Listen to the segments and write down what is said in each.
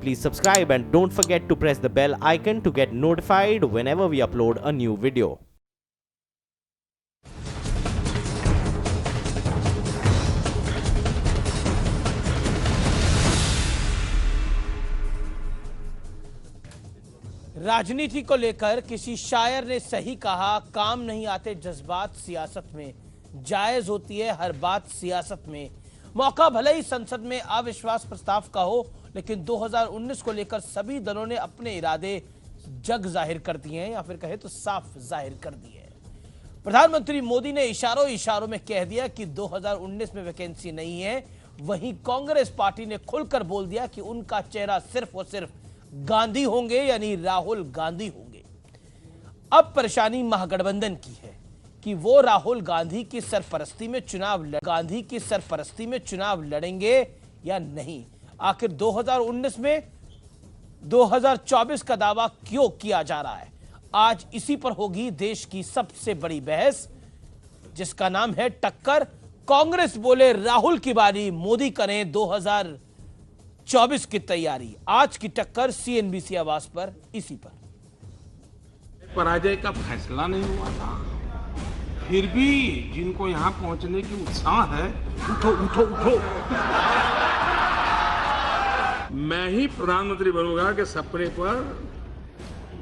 Please subscribe and don't forget to press the bell icon to get notified whenever we upload a new video. राजनीति को लेकर किसी शायर ने सही कहा, काम नहीं आते जज्बात सियासत में, जायज होती है हर बात सियासत में। मौका भले ही संसद में अविश्वास प्रस्ताव का हो, लेकिन 2019 को लेकर सभी दलों ने अपने इरादे जग जाहिर कर दिए हैं, या फिर कहे तो साफ जाहिर कर दिए हैं। प्रधानमंत्री मोदी ने इशारों इशारों में कह दिया कि 2019 में वैकेंसी नहीं है। वहीं कांग्रेस पार्टी ने खुलकर बोल दिया कि उनका चेहरा सिर्फ और सिर्फ गांधी होंगे, यानी राहुल गांधी होंगे। अब परेशानी महागठबंधन की है कि वो राहुल गांधी की सरपरस्ती में चुनाव लड़ेंगे या नहीं। आखिर 2019 में 2024 का दावा क्यों किया जा रहा है? आज इसी पर होगी देश की सबसे बड़ी बहस, जिसका नाम है टक्कर। कांग्रेस बोले राहुल की बारी, मोदी करें 2024 की तैयारी। आज की टक्कर सीएनबीसी आवाज पर, इसी पर। पराजय का फैसला नहीं हुआ था, फिर भी जिनको यहां पहुंचने की उत्साह है, उठो उठो उठो। मैं ही प्रधानमंत्री बनूंगा के सपने पर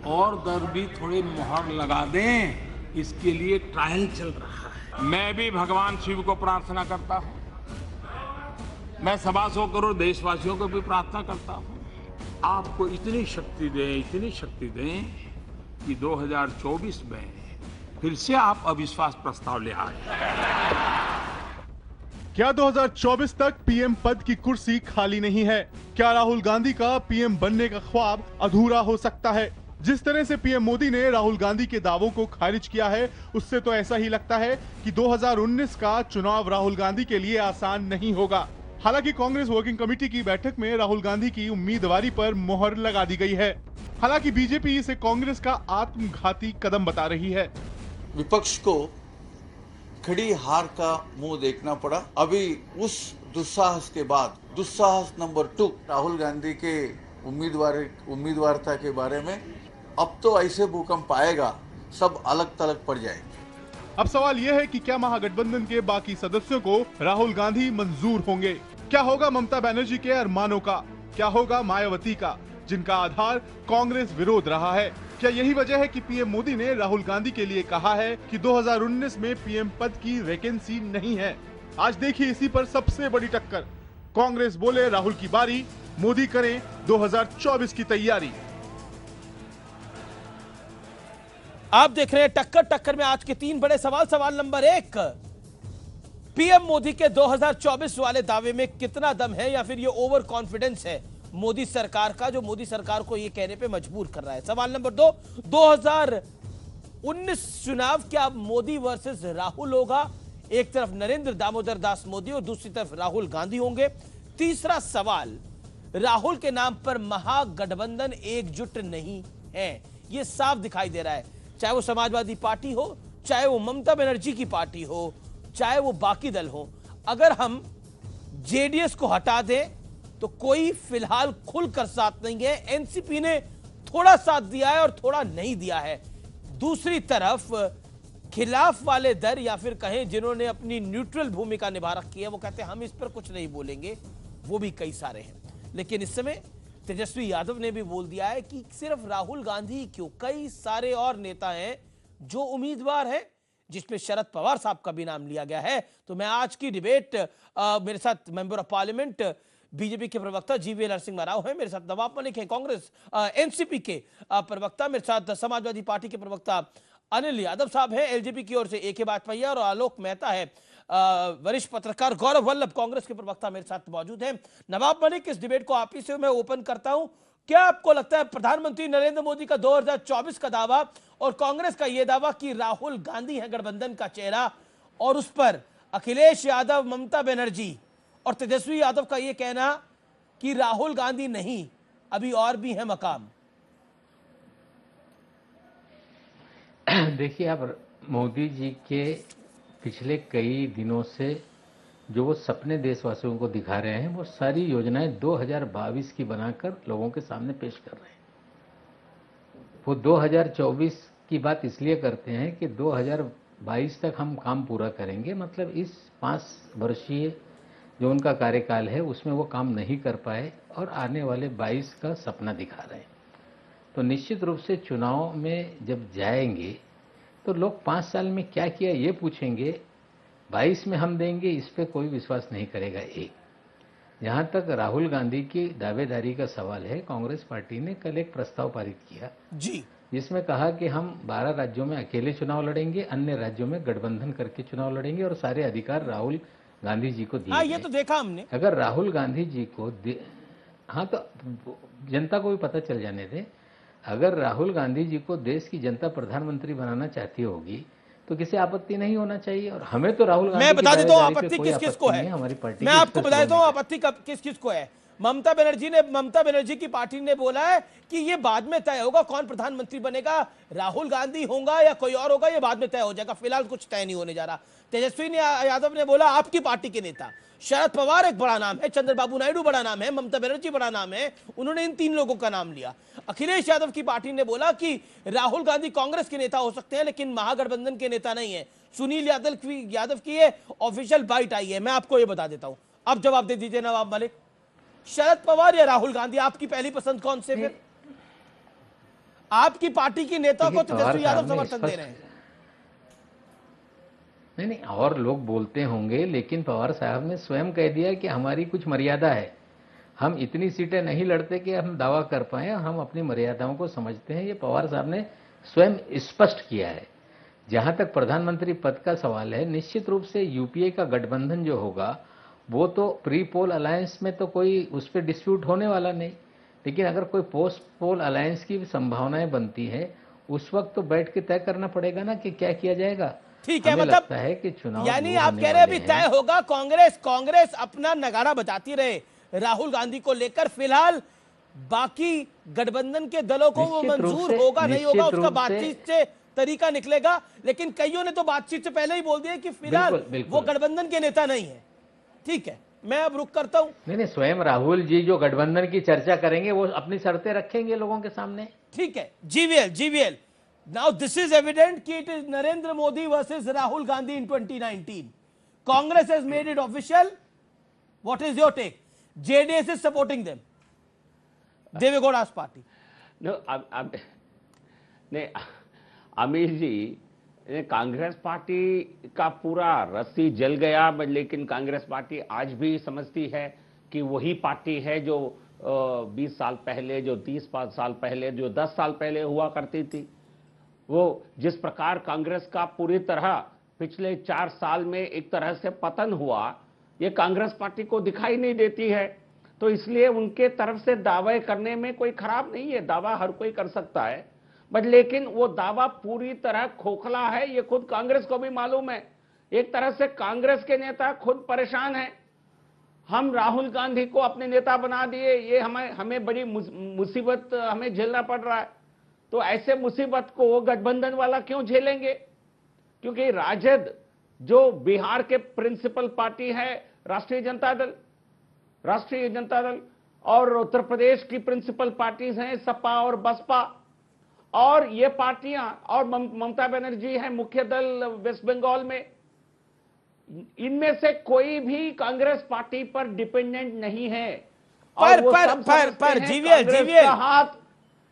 और दर भी थोड़े मोहर लगा दें, इसके लिए ट्रायल चल रहा है। मैं भी भगवान शिव को प्रार्थना करता हूं, मैं 125 करोड़ देशवासियों को भी प्रार्थना करता हूं, आपको इतनी शक्ति दें कि 2024 में फिर से आप अविश्वास प्रस्ताव ले आए। क्या 2024 तक पीएम पद की कुर्सी खाली नहीं है? क्या राहुल गांधी का पीएम बनने का ख्वाब अधूरा हो सकता है? जिस तरह से पीएम मोदी ने राहुल गांधी के दावों को खारिज किया है, उससे तो ऐसा ही लगता है कि 2019 का चुनाव राहुल गांधी के लिए आसान नहीं होगा। हालांकि कांग्रेस वर्किंग कमेटी की बैठक में राहुल गांधी की उम्मीदवारी पर मोहर लगा दी गई है। हालांकि बीजेपी इसे कांग्रेस का आत्मघाती कदम बता रही है। विपक्ष को खड़ी हार का मुंह देखना पड़ा। अभी उस दुस्साहस के बाद दुस्साहस नंबर 2 राहुल गांधी के उम्मीदवारता के बारे में अब तो ऐसे भूकंप आएगा, सब अलग तलग पड़ जाएंगे। अब सवाल यह है कि क्या महागठबंधन के बाकी सदस्यों को राहुल गांधी मंजूर होंगे? क्या होगा ममता बनर्जी के अरमानों का? क्या होगा मायावती का, जिनका आधार कांग्रेस विरोध रहा है? क्या यही वजह है कि पीएम मोदी ने राहुल गांधी के लिए कहा है कि 2019 में पीएम पद की वैकेंसी नहीं है? आज देखिए इसी पर सबसे बड़ी टक्कर। कांग्रेस बोले राहुल की बारी, मोदी करें 2024 की तैयारी। आप देख रहे हैं टक्कर में आज के 3 बड़े सवाल। सवाल नंबर 1, पीएम मोदी के 2024 वाले दावे में कितना दम है, या फिर ये ओवर कॉन्फिडेंस है मोदी सरकार का, जो मोदी सरकार को ये कहने पे मजबूर कर रहा है? सवाल नंबर 2, 2019 चुनाव क्या मोदी वर्सेस राहुल होगा? एक तरफ नरेंद्र दामोदर दास मोदी और दूसरी तरफ राहुल गांधी होंगे। तीसरा सवाल, राहुल के नाम पर महागठबंधन एकजुट नहीं है, यह साफ दिखाई दे रहा है। चाहे वो समाजवादी पार्टी हो, चाहे वो ममता बनर्जी की पार्टी हो, चाहे वो बाकी दल हो, अगर हम जेडीएस को हटा दें तो कोई फिलहाल खुलकर साथ नहीं है। एनसीपी ने थोड़ा साथ दिया है और थोड़ा नहीं दिया है। दूसरी तरफ खिलाफ वाले दल, या फिर कहें जिन्होंने अपनी न्यूट्रल भूमिका निभा रखी है, वो कहते हैं हम इस पर कुछ नहीं बोलेंगे, वो भी कई सारे हैं। लेकिन इस समय तेजस्वी यादव ने भी बोल दिया है कि सिर्फ राहुल गांधी क्यों, कई सारे और नेता हैं जो उम्मीदवार हैं, जिसमें शरद पवार साहब का भी नाम लिया गया है। तो मैं आज की डिबेट मेरे साथ मेंबर ऑफ पार्लियामेंट बीजेपी के प्रवक्ता जीवी नरसिंह राव हैं, मेरे साथ नवाब मलिक हैं, कांग्रेस एनसीपी के प्रवक्ता, मेरे साथ समाजवादी पार्टी के प्रवक्ता अनिल यादव साहब हैं, एलजेपी की ओर से एके बाजपेयी और आलोक मेहता है, वरिष्ठ पत्रकार गौरव वल्लभ कांग्रेस के प्रवक्ता मेरे साथ मौजूद हैं। नवाब मलिक, इस डिबेट को आप ही से मैं ओपन करता हूं। क्या आपको लगता है प्रधानमंत्री नरेंद्र मोदी का 2024 का दावा और कांग्रेस का यह दावा कि राहुल गांधी है गठबंधन का चेहरा, और उस पर अखिलेश यादव, ममता बनर्जी और तेजस्वी यादव का यह कहना कि राहुल गांधी नहीं, अभी और भी है मकाम? देखिए, अब मोदी जी के पिछले कई दिनों से जो वो सपने देशवासियों को दिखा रहे हैं, वो सारी योजनाएं 2022 की बनाकर लोगों के सामने पेश कर रहे हैं। वो 2024 की बात इसलिए करते हैं कि 2022 तक हम काम पूरा करेंगे, मतलब इस 5 वर्षीय जो उनका कार्यकाल है उसमें वो काम नहीं कर पाए और आने वाले 22 का सपना दिखा रहे हैं। तो निश्चित रूप से चुनाव में जब जाएंगे तो लोग 5 साल में क्या किया ये पूछेंगे, 22 में हम देंगे इस पे कोई विश्वास नहीं करेगा। एक जहां तक राहुल गांधी की दावेदारी का सवाल है, कांग्रेस पार्टी ने कल एक प्रस्ताव पारित किया जी, जिसमें कहा कि हम 12 राज्यों में अकेले चुनाव लड़ेंगे, अन्य राज्यों में गठबंधन करके चुनाव लड़ेंगे और सारे अधिकार राहुल गांधी जी को दिए। हाँ, ये तो देखा हमने। अगर राहुल गांधी जी को हाँ, तो जनता को भी पता चल जाने दें। अगर राहुल गांधी जी को देश की जनता प्रधानमंत्री बनाना चाहती होगी तो किसी आपत्ति नहीं होना चाहिए, और हमें तो राहुल गांधी मैं बता देता हूँ की आपत्ति किस किस को है। हमारी पार्टी मैं आपको बता देता हूँ आपत्ति किस किस को है। ममता बनर्जी की पार्टी ने बोला है कि ये बाद में तय होगा कौन प्रधानमंत्री बनेगा, राहुल गांधी होगा या कोई और होगा, ये बाद में तय हो जाएगा, फिलहाल कुछ तय नहीं होने जा रहा। तेजस्वी यादव ने बोला आपकी पार्टी के नेता शरद पवार एक बड़ा नाम है, चंद्रबाबू नायडू बड़ा नाम है, ममता बनर्जी बड़ा नाम है, उन्होंने इन 3 लोगों का नाम लिया। अखिलेश यादव की पार्टी ने बोला कि राहुल गांधी कांग्रेस के नेता हो सकते हैं लेकिन महागठबंधन के नेता नहीं है। सुनील यादव की ये ऑफिशियल बाइट आई है। मैं आपको ये बता देता हूं, अब जवाब दे दीजिए नवाब मलिक, शरद पवार या राहुल गांधी, आपकी पहली पसंद कौन से? फिर आपकी पार्टी के नेता को तेजस्वी यादव समर्थन दे रहे हैं। नहीं, और लोग बोलते होंगे, लेकिन पवार साहब ने स्वयं कह दिया कि हमारी कुछ मर्यादा है, हम इतनी सीटें नहीं लड़ते कि हम दावा कर पाए, हम अपनी मर्यादाओं को समझते हैं। ये पवार साहब ने स्वयं स्पष्ट किया है। जहां तक प्रधानमंत्री पद का सवाल है, निश्चित रूप से यूपीए का गठबंधन जो होगा वो तो प्री पोल अलायंस में तो कोई उस पर डिस्प्यूट होने वाला नहीं, लेकिन अगर कोई पोस्ट पोल अलायंस की संभावनाएं बनती है उस वक्त तो बैठ के तय करना पड़ेगा ना कि क्या किया जाएगा। ठीक है, मतलब लगता है कि चुनाव यानी आप कह रहे हैं अभी तय होगा, कांग्रेस अपना नगाड़ा बजाती रहे राहुल गांधी को लेकर, फिलहाल बाकी गठबंधन के दलों को वो मंजूर होगा नहीं होगा उसका बातचीत से तरीका निकलेगा। लेकिन कईयों ने तो बातचीत से पहले ही बोल दिया कि फिलहाल वो गठबंधन के नेता नहीं है। ठीक है, मैं अब रुक करता हूं। नहीं, स्वयं राहुल जी जो गठबंधन की चर्चा करेंगे वो अपनी शर्तें रखेंगे लोगों के सामने। ठीक है, GVL now this is evident कि it is Narendra Modi versus Rahul Gandhi in 2019. Congress has made it official. What is your take? JDS is supporting them. Devegowda's party. No, नहीं, आमिर जी, कांग्रेस पार्टी का पूरा रस्सी जल गया, लेकिन कांग्रेस पार्टी आज भी समझती है कि वही पार्टी है जो 20 साल पहले, जो 30 साल पहले, जो 10 साल पहले हुआ करती थी। वो जिस प्रकार कांग्रेस का पूरी तरह पिछले 4 साल में एक तरह से पतन हुआ, ये कांग्रेस पार्टी को दिखाई नहीं देती है। तो इसलिए उनके तरफ से दावे करने में कोई खराब नहीं है, दावा हर कोई कर सकता है, बट लेकिन वो दावा पूरी तरह खोखला है, ये खुद कांग्रेस को भी मालूम है। एक तरह से कांग्रेस के नेता खुद परेशान हैं, हम राहुल गांधी को अपने नेता बना दिए, ये हमें बड़ी मुसीबत हमें झेलना पड़ रहा है। तो ऐसे मुसीबत को गठबंधन वाला क्यों झेलेंगे? क्योंकि राजद जो बिहार के प्रिंसिपल पार्टी है राष्ट्रीय जनता दल, और उत्तर प्रदेश की प्रिंसिपल पार्टीज हैं सपा और बसपा, और ये पार्टियां, और ममता बनर्जी है मुख्य दल वेस्ट बंगाल में, इनमें से कोई भी कांग्रेस पार्टी पर डिपेंडेंट नहीं है। पर जीवीएल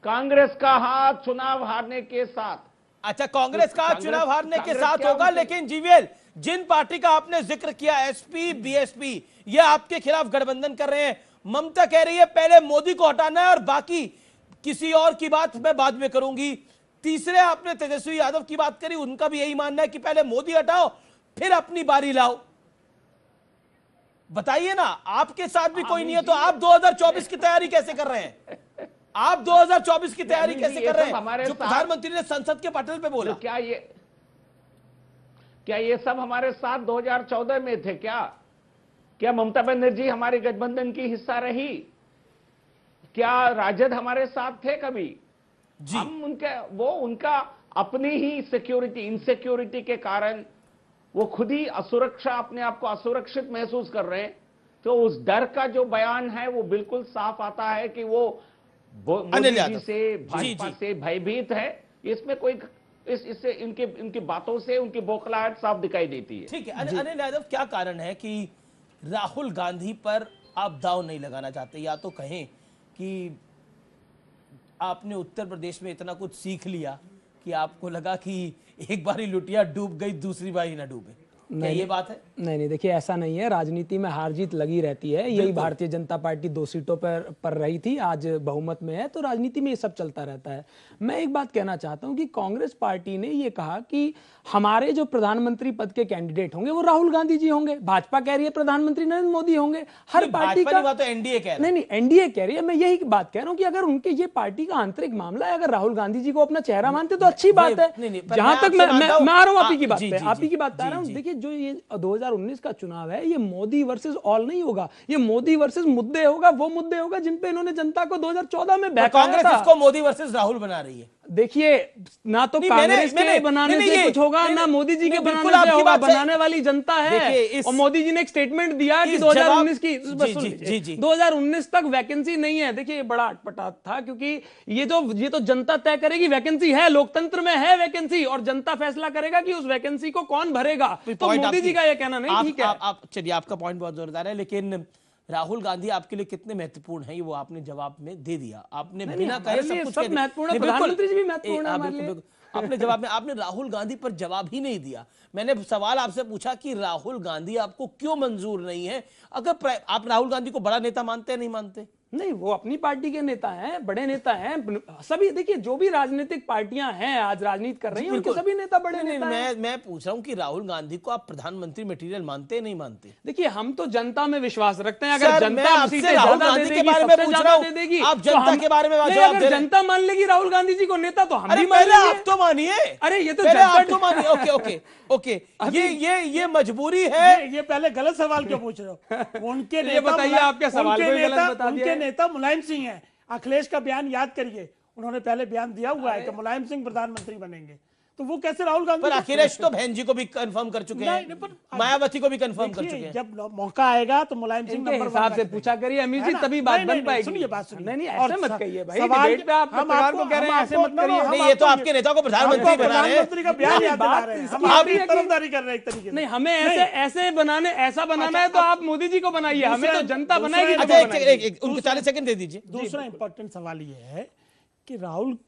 कांग्रेस का हाथ चुनाव हारने के साथ, अच्छा, कांग्रेस का चुनाव हारने के साथ होगा, लेकिन जीवीएल जिन पार्टी का आपने जिक्र किया, एसपी बीएसपी, ये आपके खिलाफ गठबंधन कर रहे हैं। ममता कह रही है पहले मोदी को हटाना है और बाकी किसी और की बात मैं बाद में करूंगी। तीसरे आपने तेजस्वी यादव की बात करी, उनका भी यही मानना है कि पहले मोदी हटाओ फिर अपनी बारी लाओ। बताइए ना, आपके साथ भी कोई नहीं है तो आप 2024 की तैयारी कैसे कर रहे हैं? आप 2024 की तैयारी कैसे कर रहे हैं? जो प्रधानमंत्री ने संसद के पटल पे बोला, क्या ये सब हमारे साथ 2014 में थे? क्या ममता बनर्जी हमारे गठबंधन की हिस्सा रही? क्या राजद हमारे साथ थे कभी? हम उनका अपनी ही इनसिक्योरिटी के कारण वो खुद ही असुरक्षा, अपने आप को असुरक्षित महसूस कर रहे हैं। तो उस डर का जो बयान है वो बिल्कुल साफ आता है कि वो मोदी जी से, भाजपा से भयभीत है। इसमें कोई इससे इनकी बातों से उनकी बौखलाहट साफ दिखाई देती है। ठीक है अनिल यादव, क्या कारण है कि राहुल गांधी पर आप दाव नहीं लगाना चाहते? या तो कहें कि आपने उत्तर प्रदेश में इतना कुछ सीख लिया कि आपको लगा कि एक बारी लुटिया डूब गई, दूसरी बारी ना डूबे, क्या ये बात है? नहीं, देखिए ऐसा नहीं है। राजनीति में हार जीत लगी रहती है। यही भारतीय जनता पार्टी 2 सीटों पर रही थी, आज बहुमत में है, तो राजनीति में ये सब चलता रहता है। मैं एक बात कहना चाहता हूं कि कांग्रेस पार्टी ने ये कहा कि हमारे जो प्रधानमंत्री पद के कैंडिडेट होंगे वो राहुल गांधी जी होंगे। भाजपा कह रही है प्रधानमंत्री नरेंद्र मोदी होंगे। हर पार्टी का तो एनडीए कह रही है। नहीं, एनडीए कह रही है। मैं यही बात कह रहा हूं कि अगर उनके ये पार्टी का आंतरिक मामला है, अगर राहुल गांधी जी को अपना चेहरा मानते तो अच्छी बात है। जहां तक मैं आ रहा हूं आप ही की बात पे, आप ही की बात आ रहा हूं। देखिए जो ये 2019 का चुनाव है, ये मोदी वर्सेस ऑल नहीं होगा, ये मोदी वर्सेस मुद्दे होगा। वो मुद्दे होगा जिन पे इन्होंने जनता को 2014 में बहकाया था। कांग्रेस इसको मोदी वर्सेस राहुल बना रही है। देखिए ना तो कांग्रेस के बनाने से कुछ होगा, ना मोदी जी के बनाने से होगा। बनाने वाली जनता है। और मोदी जी ने एक स्टेटमेंट दिया कि 2019 की 2019 तक वैकेंसी नहीं है। देखिए ये बड़ा अटपटा था, क्योंकि ये तो जनता तय करेगी। वैकेंसी है, लोकतंत्र में है वैकेंसी, और जनता फैसला करेगा कि उस वैकेंसी को कौन भरेगा। तो मोदी जी का ये कहना नहीं ठीक है। आप चलिए, आपका पॉइंट बहुत जोरदार है, लेकिन राहुल गांधी आपके लिए कितने महत्वपूर्ण हैं, ये वो आपने जवाब में दे दिया। आपने बिना कहे सब कुछ महत्वपूर्ण है, प्रधानमंत्री जी भी महत्वपूर्ण है हमारे लिए। आपने जवाब में आपने राहुल गांधी पर जवाब ही नहीं दिया। मैंने सवाल आपसे पूछा कि राहुल गांधी आपको क्यों मंजूर नहीं है। अगर आप राहुल गांधी को बड़ा नेता मानते हैं, नहीं मानते? नहीं, वो अपनी पार्टी के नेता हैं, बड़े नेता हैं सभी। देखिए जो भी राजनीतिक पार्टियां हैं आज राजनीति कर रही हैं, उनके सभी नेता बड़े नेता हैं। मैं पूछ रहा हूं कि राहुल गांधी को आप प्रधानमंत्री मटेरियल मानते हैं, नहीं मानते? देखिए हम तो जनता में विश्वास रखते हैं। अगर जनता सीटें ज्यादा दे देगी, सबसे ज्यादा दे देगी, आप जनता के बारे में अगर जनता मान लेगी राहुल गांधी जी को नेता, तो हम भी पहले आप तो मानिए। अरे ये तो आप तो मानिए। ओके ओके ओके, ये मजबूरी है। ये पहले गलत सवाल क्यों पूछ रहे हो? उनके नेता बताइए, आपके सवाल को गलत बता दिया। उनके नेता मुलायम सिंह है। अखिलेश का बयान याद करिए, उन्होंने पहले बयान दिया हुआ है कि मुलायम सिंह प्रधानमंत्री बनेंगे। तो वो कैसे राहुल गांधी? पर अखिलेश तो बहन जी को भी कंफर्म कर चुके हैं, मायावती को भी कंफर्म कर चुके हैं। जब मौका आएगा तो मुलायम सिंह के हिसाब से पूछा करिए अमीर जी, तभी बात बन पाएगी। सुनिए बात सुनिए। नहीं ऐसे मत कहिए भाई, डिबेट पे आप पत्रकार को कह रहे हैं ऐसे मत करिए। नहीं, ये तो आपके नेता को प्रधानमंत्री बना रहे हैं। प्रधानमंत्री का बयान याद दिला रहे हैं। आप तरफदारी कर रहे हैं एक तरीके से। नहीं, हमें ऐसे बनाना है तो आप मोदी जी को बनाइए, हमें तो जनता बनाएगी। उनको 40 सेकंड दे दीजिए। दूसरा इंपॉर्टेंट सवाल ये है कि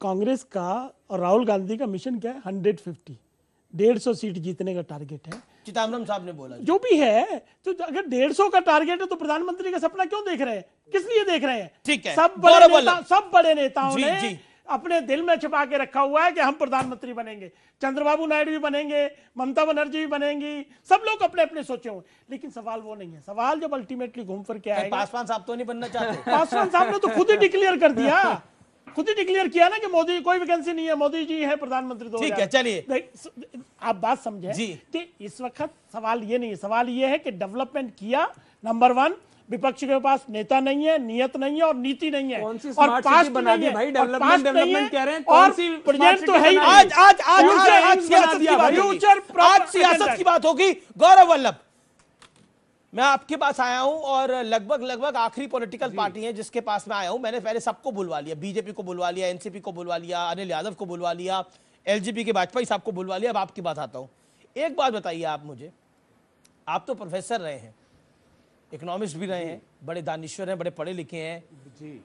कांग्रेस का और राहुल गांधी का मिशन क्या है? 150 सीट जीतने का टारगेट है। चिदम्बरम साहब ने बोला जो भी है। तो अगर 150 का टारगेट है तो प्रधानमंत्री का सपना क्यों देख रहे हैं? किस लिए देख रहे हैं? ठीक है, सब बड़े नेताओं ने अपने दिल में छिपा के रखा हुआ है कि हम प्रधानमंत्री बनेंगे। चंद्रबाबू नायडू भी बनेंगे, ममता बनर्जी भी बनेंगी, सब लोग अपने अपने सोचे हुए। लेकिन सवाल वो नहीं है। सवाल जब अल्टीमेटली घूम फिर के आएगा। पासवान साहब तो नहीं बनना चाहते? पासवान साहब ने तो खुद ही डिक्लेयर कर दिया, खुद ही डिक्लेयर किया ना कि मोदी कोई वैकेंसी नहीं है, मोदी जी है प्रधानमंत्री। ठीक है, चलिए आप बात समझे कि इस वक्त सवाल ये नहीं है। सवाल ये है कि डेवलपमेंट किया, नंबर 1, विपक्ष के पास नेता नहीं है, नियत नहीं है और नीति नहीं है। कौन सी स्मार्ट सिटी बना दी भाई? डेवलपमेंट कह रहे हैं, कौन सी प्रेजेंट तो है ही। आज सियासत की बात होगी। गौरव वल्लभ, मैं आपके पास आया हूं और लगभग आखिरी पॉलिटिकल पार्टी है जिसके पास मैं आया हूं। मैंने पहले सबको बुलवा लिया, बीजेपी को बुलवा लिया, एनसीपी को बुलवा लिया, अनिल यादव को बुलवा लिया, एलजेपी के वाजपेयी साहब को बुलवा लिया। अब आपकी बात आता हूं। एक बात बताइए आप मुझे, आप तो प्रोफेसर रहे हैं, इकोनॉमिस्ट भी रहे हैं, बड़े दानिश्वर हैं, बड़े पढ़े लिखे हैं जी।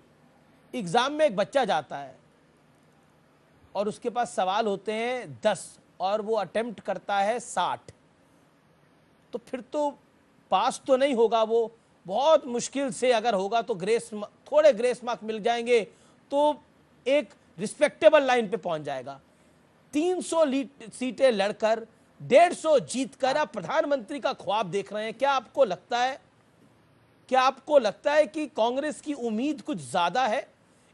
एग्जाम में एक बच्चा जाता है और उसके पास सवाल होते हैं 10 और वो अटेम्प्ट करता है 60, तो फिर तो पास तो नहीं होगा। वो बहुत मुश्किल से अगर होगा तो थोड़े ग्रेस मार्क मिल जाएंगे तो एक रिस्पेक्टेबल लाइन पे पहुंच जाएगा। 300 सीटें लड़कर 150 जीतकर आप प्रधानमंत्री का ख्वाब देख रहे हैं। क्या आपको लगता है कि कांग्रेस की उम्मीद कुछ ज्यादा है,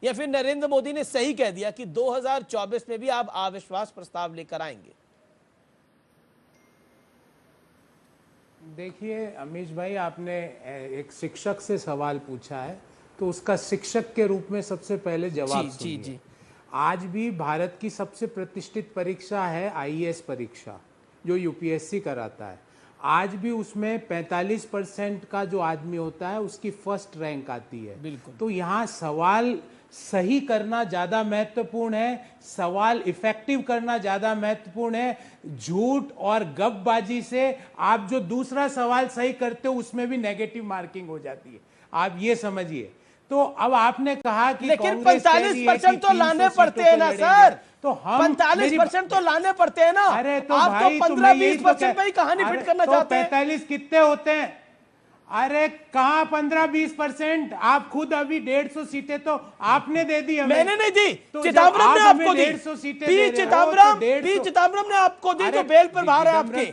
या फिर नरेंद्र मोदी ने सही कह दिया कि 2024 में भी आप अविश्वास प्रस्ताव लेकर आएंगे? देखिए अमीश भाई, आपने एक शिक्षक से सवाल पूछा है तो उसका शिक्षक के रूप में सबसे पहले जवाब सुनिए। जी। आज भी भारत की सबसे प्रतिष्ठित परीक्षा है आईएएस परीक्षा। जो यूपीएससी कराता है, आज भी उसमें 45% का जो आदमी होता है उसकी फर्स्ट रैंक आती है। बिल्कुल। तो यहाँ सवाल सही करना ज्यादा महत्वपूर्ण है, सवाल इफेक्टिव करना ज्यादा महत्वपूर्ण है। झूठ और गपबाजी से आप जो दूसरा सवाल सही करते हो उसमें भी नेगेटिव मार्किंग हो जाती है, आप ये समझिए। तो अब आपने कहा कि लेकिन 45% तो लाने पड़ते हैं ना सर, तो हम 45% तो लाने पड़ते हैं ना। अरे तो आप भाई, तो 15-20% पे ही कहानी फिट करना चाहते हैं। 45 कितने होते हैं? अरे कहाँ 15-20%? आप खुद अभी 150 सीटें तो आपने दे दी हमें। मैंने नहीं दी, तो चिदम्बरम ने आपको दी। 150 सीटें पी चिदम्बरम ने आपको दी, जो बेल पर बाहर है आपके।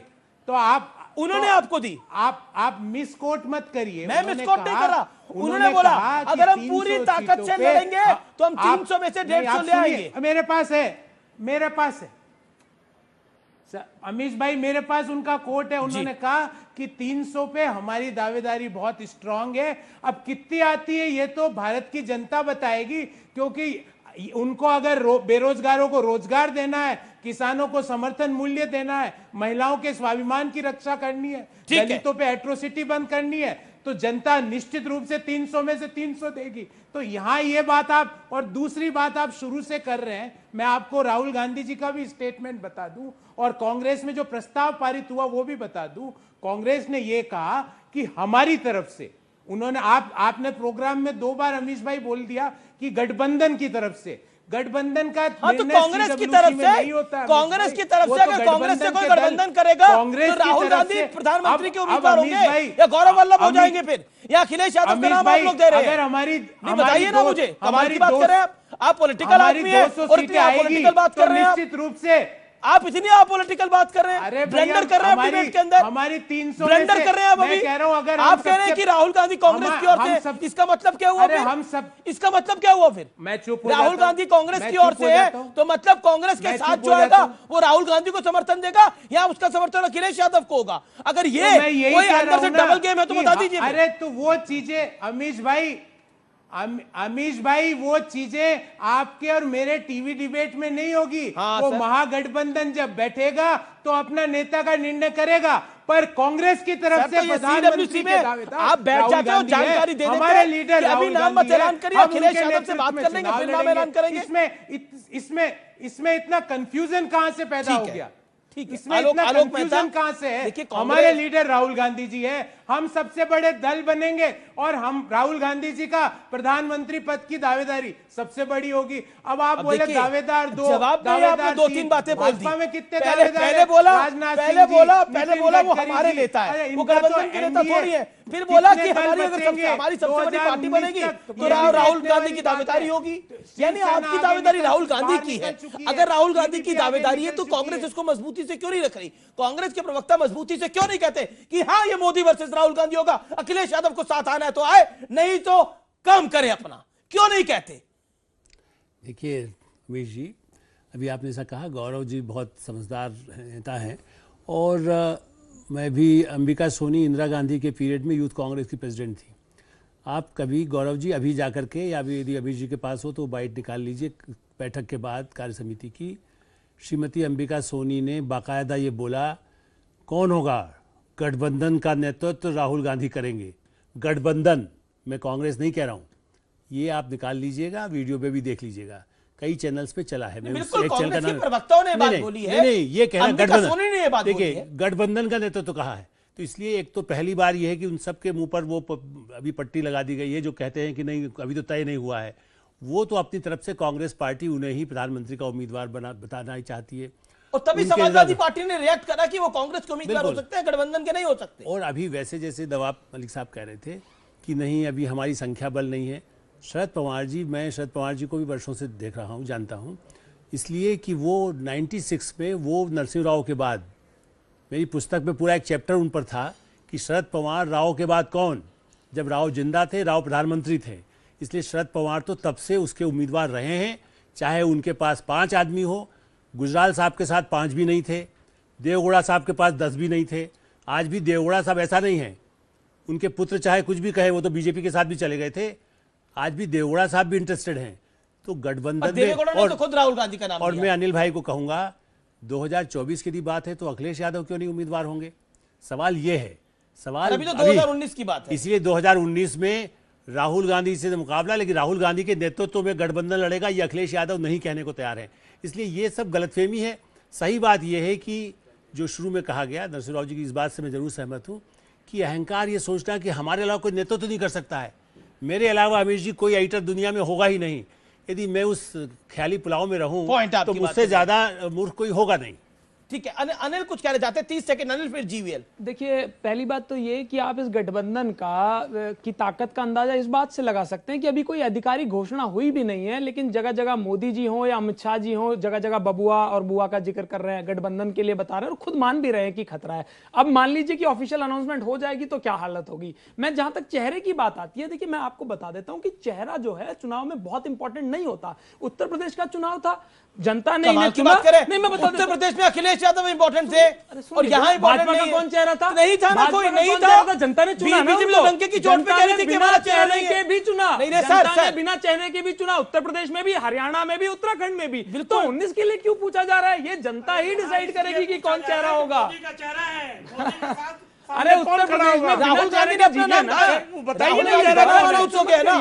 तो आप उन्होंने आपको दी। आप मिसकोट मत करिए। मैं मिसकोट नहीं कर रहा। उन्होंने बोला अगर हम पूरी ताकत से लड़ेंगे तो हम 300 में से 150 ले आएंगे। मेरे पास है अमीश भाई, मेरे पास उनका कोट है। उन्होंने कहा कि 300 पे हमारी दावेदारी बहुत स्ट्रांग है। अब कितनी आती है ये तो भारत की जनता बताएगी, क्योंकि उनको अगर बेरोजगारों को रोजगार देना है, किसानों को समर्थन मूल्य देना है, महिलाओं के स्वाभिमान की रक्षा करनी है, दलितों पे एट्रोसिटी बंद करनी है, तो जनता निश्चित रूप से 300 में से 300 देगी। तो यहां ये बात आप, और दूसरी बात आप शुरू से कर रहे हैं, मैं आपको राहुल गांधी जी का भी स्टेटमेंट बता दूं और कांग्रेस में जो प्रस्ताव पारित हुआ वो भी बता दूं। कांग्रेस ने ये कहा कि हमारी तरफ से, उन्होंने आपने प्रोग्राम में 2 बार अमीश भाई बोल दिया कि गठबंधन की तरफ से, गठबंधन का तो कांग्रेस की तरफ से, कांग्रेस की तरफ से अगर कांग्रेस से कोई गठबंधन करेगा तो राहुल गांधी प्रधानमंत्री के उम्मीदवार होंगे या गौरव वल्लभ हो जाएंगे फिर, या अखिलेश यादव का नाम आप लोग दे रहे हैं? अगर हमारी बताइए ना मुझे, कमाल की बात कर रहे हैं आप पॉलिटिकल आदमी हैं और इतनी आप पॉलिटिकल बात कर रहे हैं। निश्चित रूप से आप इतनी आप पॉलिटिकल बात कर रहे हैं। अरे ब्लेंडर कर रहे हैं अपनी डिबेट के अंदर, हमारी 300 ब्लेंडर कर रहे हैं आप अभी। कह रहा हूं अगर आप कह रहे हैं कि राहुल गांधी कांग्रेस की ओर से, इसका मतलब क्या हुआ फिर? हम सब, इसका मतलब क्या हुआ फिर? मैं चुप, राहुल गांधी कांग्रेस की ओर से है तो मतलब कांग्रेस के साथ जो आएगा वो राहुल गांधी को समर्थन देगा या उसका समर्थन अखिलेश यादव को होगा? अगर ये कोई अंदर से डबल गेम है तो बता दीजिए। अरे तो वो चीजें अमीश भाई वो चीजें आपके और मेरे टीवी डिबेट में नहीं होगी। वो महागठबंधन जब बैठेगा तो अपना नेता का निर्णय करेगा, पर कांग्रेस की तरफ से प्रधानमंत्री के दावेदार आप बैठ जाते हो, जानकारी दे देते हैं। हमारे लीडर अभी नाम मत ऐलान करिए, अखिलेश यादव से बात कर लेंगे फिर नाम ऐलान करेंगे। इसमें इतना कंफ्यूजन कहां से पैदा हो गया? इसमें आलोक इतना कंफ्यूजन कहां से है? हमारे लीडर राहुल गांधी जी है, हम सबसे बड़े दल बनेंगे और हम राहुल गांधी जी का प्रधानमंत्री पद की दावेदारी सबसे बड़ी होगी। अब आप बोले दावेदार 2, दावेदार 2-3 बातें बोल दी। में कितने दावेदार? पहले बोला वो हमारे नेता है, वो गठबंधन के नेता थोड़ी है। फिर बोला कि हमारी सबसे बड़ी पार्टी बनेगी तो राहुल गांधी की दावेदारी होगी। यानी आपकी दावेदारी राहुल गांधी की है। अगर राहुल गांधी की दावेदारी है तो कांग्रेस इसको मजबूती से क्यों नहीं रख रही? कांग्रेस के प्रवक्ता मजबूती से क्यों नहीं कहते कि हाँ ये मोदी वर्सेस राहुल गांधी होगा, अखिलेश यादव को साथ आना है तो आए, नहीं तो काम करे अपना? क्यों नहीं कहते? देखिए अमीश जी, अभी आपने ऐसा कहा, गौरव जी बहुत समझदार नेता हैं और मैं भी अंबिका सोनी इंदिरा गांधी के पीरियड में यूथ कांग्रेस की प्रेसिडेंट थी। आप कभी गौरव जी अभी जा करके, या अभी यदि अमीश जी के पास हो तो बाइट निकाल लीजिए, बैठक के बाद कार्य समिति की, श्रीमती अंबिका सोनी ने बाकायदा ये बोला, कौन होगा गठबंधन का नेतृत्व राहुल गांधी करेंगे। गठबंधन, मैं कांग्रेस नहीं कह रहा हूँ, ये आप निकाल लीजिएगा, वीडियो पे भी देख लीजिएगा, कई चैनल्स पे चला है। बिल्कुल कांग्रेस के प्रवक्ताओं ने बात बोली है। नहीं, ये कह रहा गठबंधन, देखिए गठबंधन का नेतृत्व कहा है, तो इसलिए एक तो पहली बार ये है कि उन सब के मुंह पर वो अभी पट्टी लगा दी गई है जो कहते हैं कि नहीं अभी तो तय नहीं हुआ है। वो तो अपनी तरफ से कांग्रेस पार्टी उन्हें ही प्रधानमंत्री का उम्मीदवार बताना ही चाहती है, और तभी समाजवादी पार्टी ने रिएक्ट करा कि वो कांग्रेस के उम्मीदवार हो सकते हैं, गठबंधन के नहीं हो सकते। और अभी वैसे जैसे नवाब मलिक साहब कह रहे थे कि नहीं अभी हमारी संख्या बल नहीं है, शरद पवार जी, मैं शरद पवार जी को भी वर्षों से देख रहा हूँ, जानता हूँ, इसलिए कि वो 96 में वो नरसिंह राव के बाद, मेरी पुस्तक में पूरा एक चैप्टर उन पर था कि शरद पवार राव के बाद कौन, जब राव जिंदा थे, राव प्रधानमंत्री थे, इसलिए शरद पवार तो तब से उसके उम्मीदवार रहे हैं, चाहे उनके पास 5 आदमी हो, गुजराल साहब के साथ 5 भी नहीं थे, देवगौड़ा साहब के पास 10 भी नहीं थे, आज भी देवगौड़ा साहब ऐसा नहीं है, उनके पुत्र चाहे कुछ भी कहे, वो तो बीजेपी के साथ भी चले गए थे, आज भी देवगौड़ा साहब भी इंटरेस्टेड हैं। तो गठबंधन में, और तो खुद राहुल गांधी का नाम और मैं अनिल भाई को कहूंगा, 2024 की यदि बात है तो अखिलेश यादव क्यों नहीं उम्मीदवार होंगे? सवाल ये है। सवाल अभी तो 2019 की बात है, इसलिए 2019 में राहुल गांधी से मुकाबला, लेकिन राहुल गांधी के नेतृत्व में गठबंधन लड़ेगा ये अखिलेश यादव नहीं कहने को तैयार है। इसलिए ये सब गलतफहमी है। सही बात यह है कि जो शुरू में कहा गया, नरसिंह राव जी की इस बात से मैं जरूर सहमत हूं कि अहंकार ये सोचना कि हमारे अलावा कोई नेतृत्व नहीं कर सकता है, मेरे अलावा अमित जी कोई एडिटर दुनिया में होगा ही नहीं, यदि मैं उस ख्याली पुलाव में रहूं तो मुझसे ज्यादा मूर्ख कोई होगा नहीं। ठीक है, अनिल कुछ कहना चाहते हैं? 30 सेकंड अनिल, फिर जीवीएल। देखिए, पहली बात तो ये कि आप इस गठबंधन की ताकत का अंदाजा इस बात से लगा सकते हैं कि अभी कोई आधिकारिक घोषणा हुई भी नहीं है, लेकिन जगह जगह मोदी जी हो या अमित शाह जी हो, जगह जगह बबुआ और बुआ का जिक्र कर रहे हैं, गठबंधन के लिए बता रहे हैं और खुद मान भी रहे हैं कि खतरा है। अब मान लीजिए कि ऑफिशियल अनाउंसमेंट हो जाएगी तो क्या हालत होगी। मैं जहां तक चेहरे की बात आती है, देखिए मैं आपको बता देता हूं कि चेहरा जो है चुनाव में बहुत इंपॉर्टेंट नहीं होता। उत्तर प्रदेश का चुनाव था, जनता ने इन्हें चुना। नहीं, मैं बता, उत्तर प्रदेश में अखिलेश यादव इंपॉर्टेंट थे और यहाँ इंपॉर्टेंट नहीं। कौन चेहरा था? नहीं था ना, कोई नहीं था। जनता ने चुना ना, डंके की चोट पे कह रही थी कि हमारा चेहरा नहीं है। भी चुना, नहीं जनता ने बिना चेहरे के भी चुना, उत्तर प्रदेश में भी, हरियाणा में भी, उत्तराखंड में भी। तो 19 के लिए क्यों पूछा जा रहा है? ये जनता ही डिसाइड करेगी कि कौन चेहरा होगा। अरे उत्तर प्रदेश में राहुल गांधी ने अपना नाम बताइए ना, हो गया ना।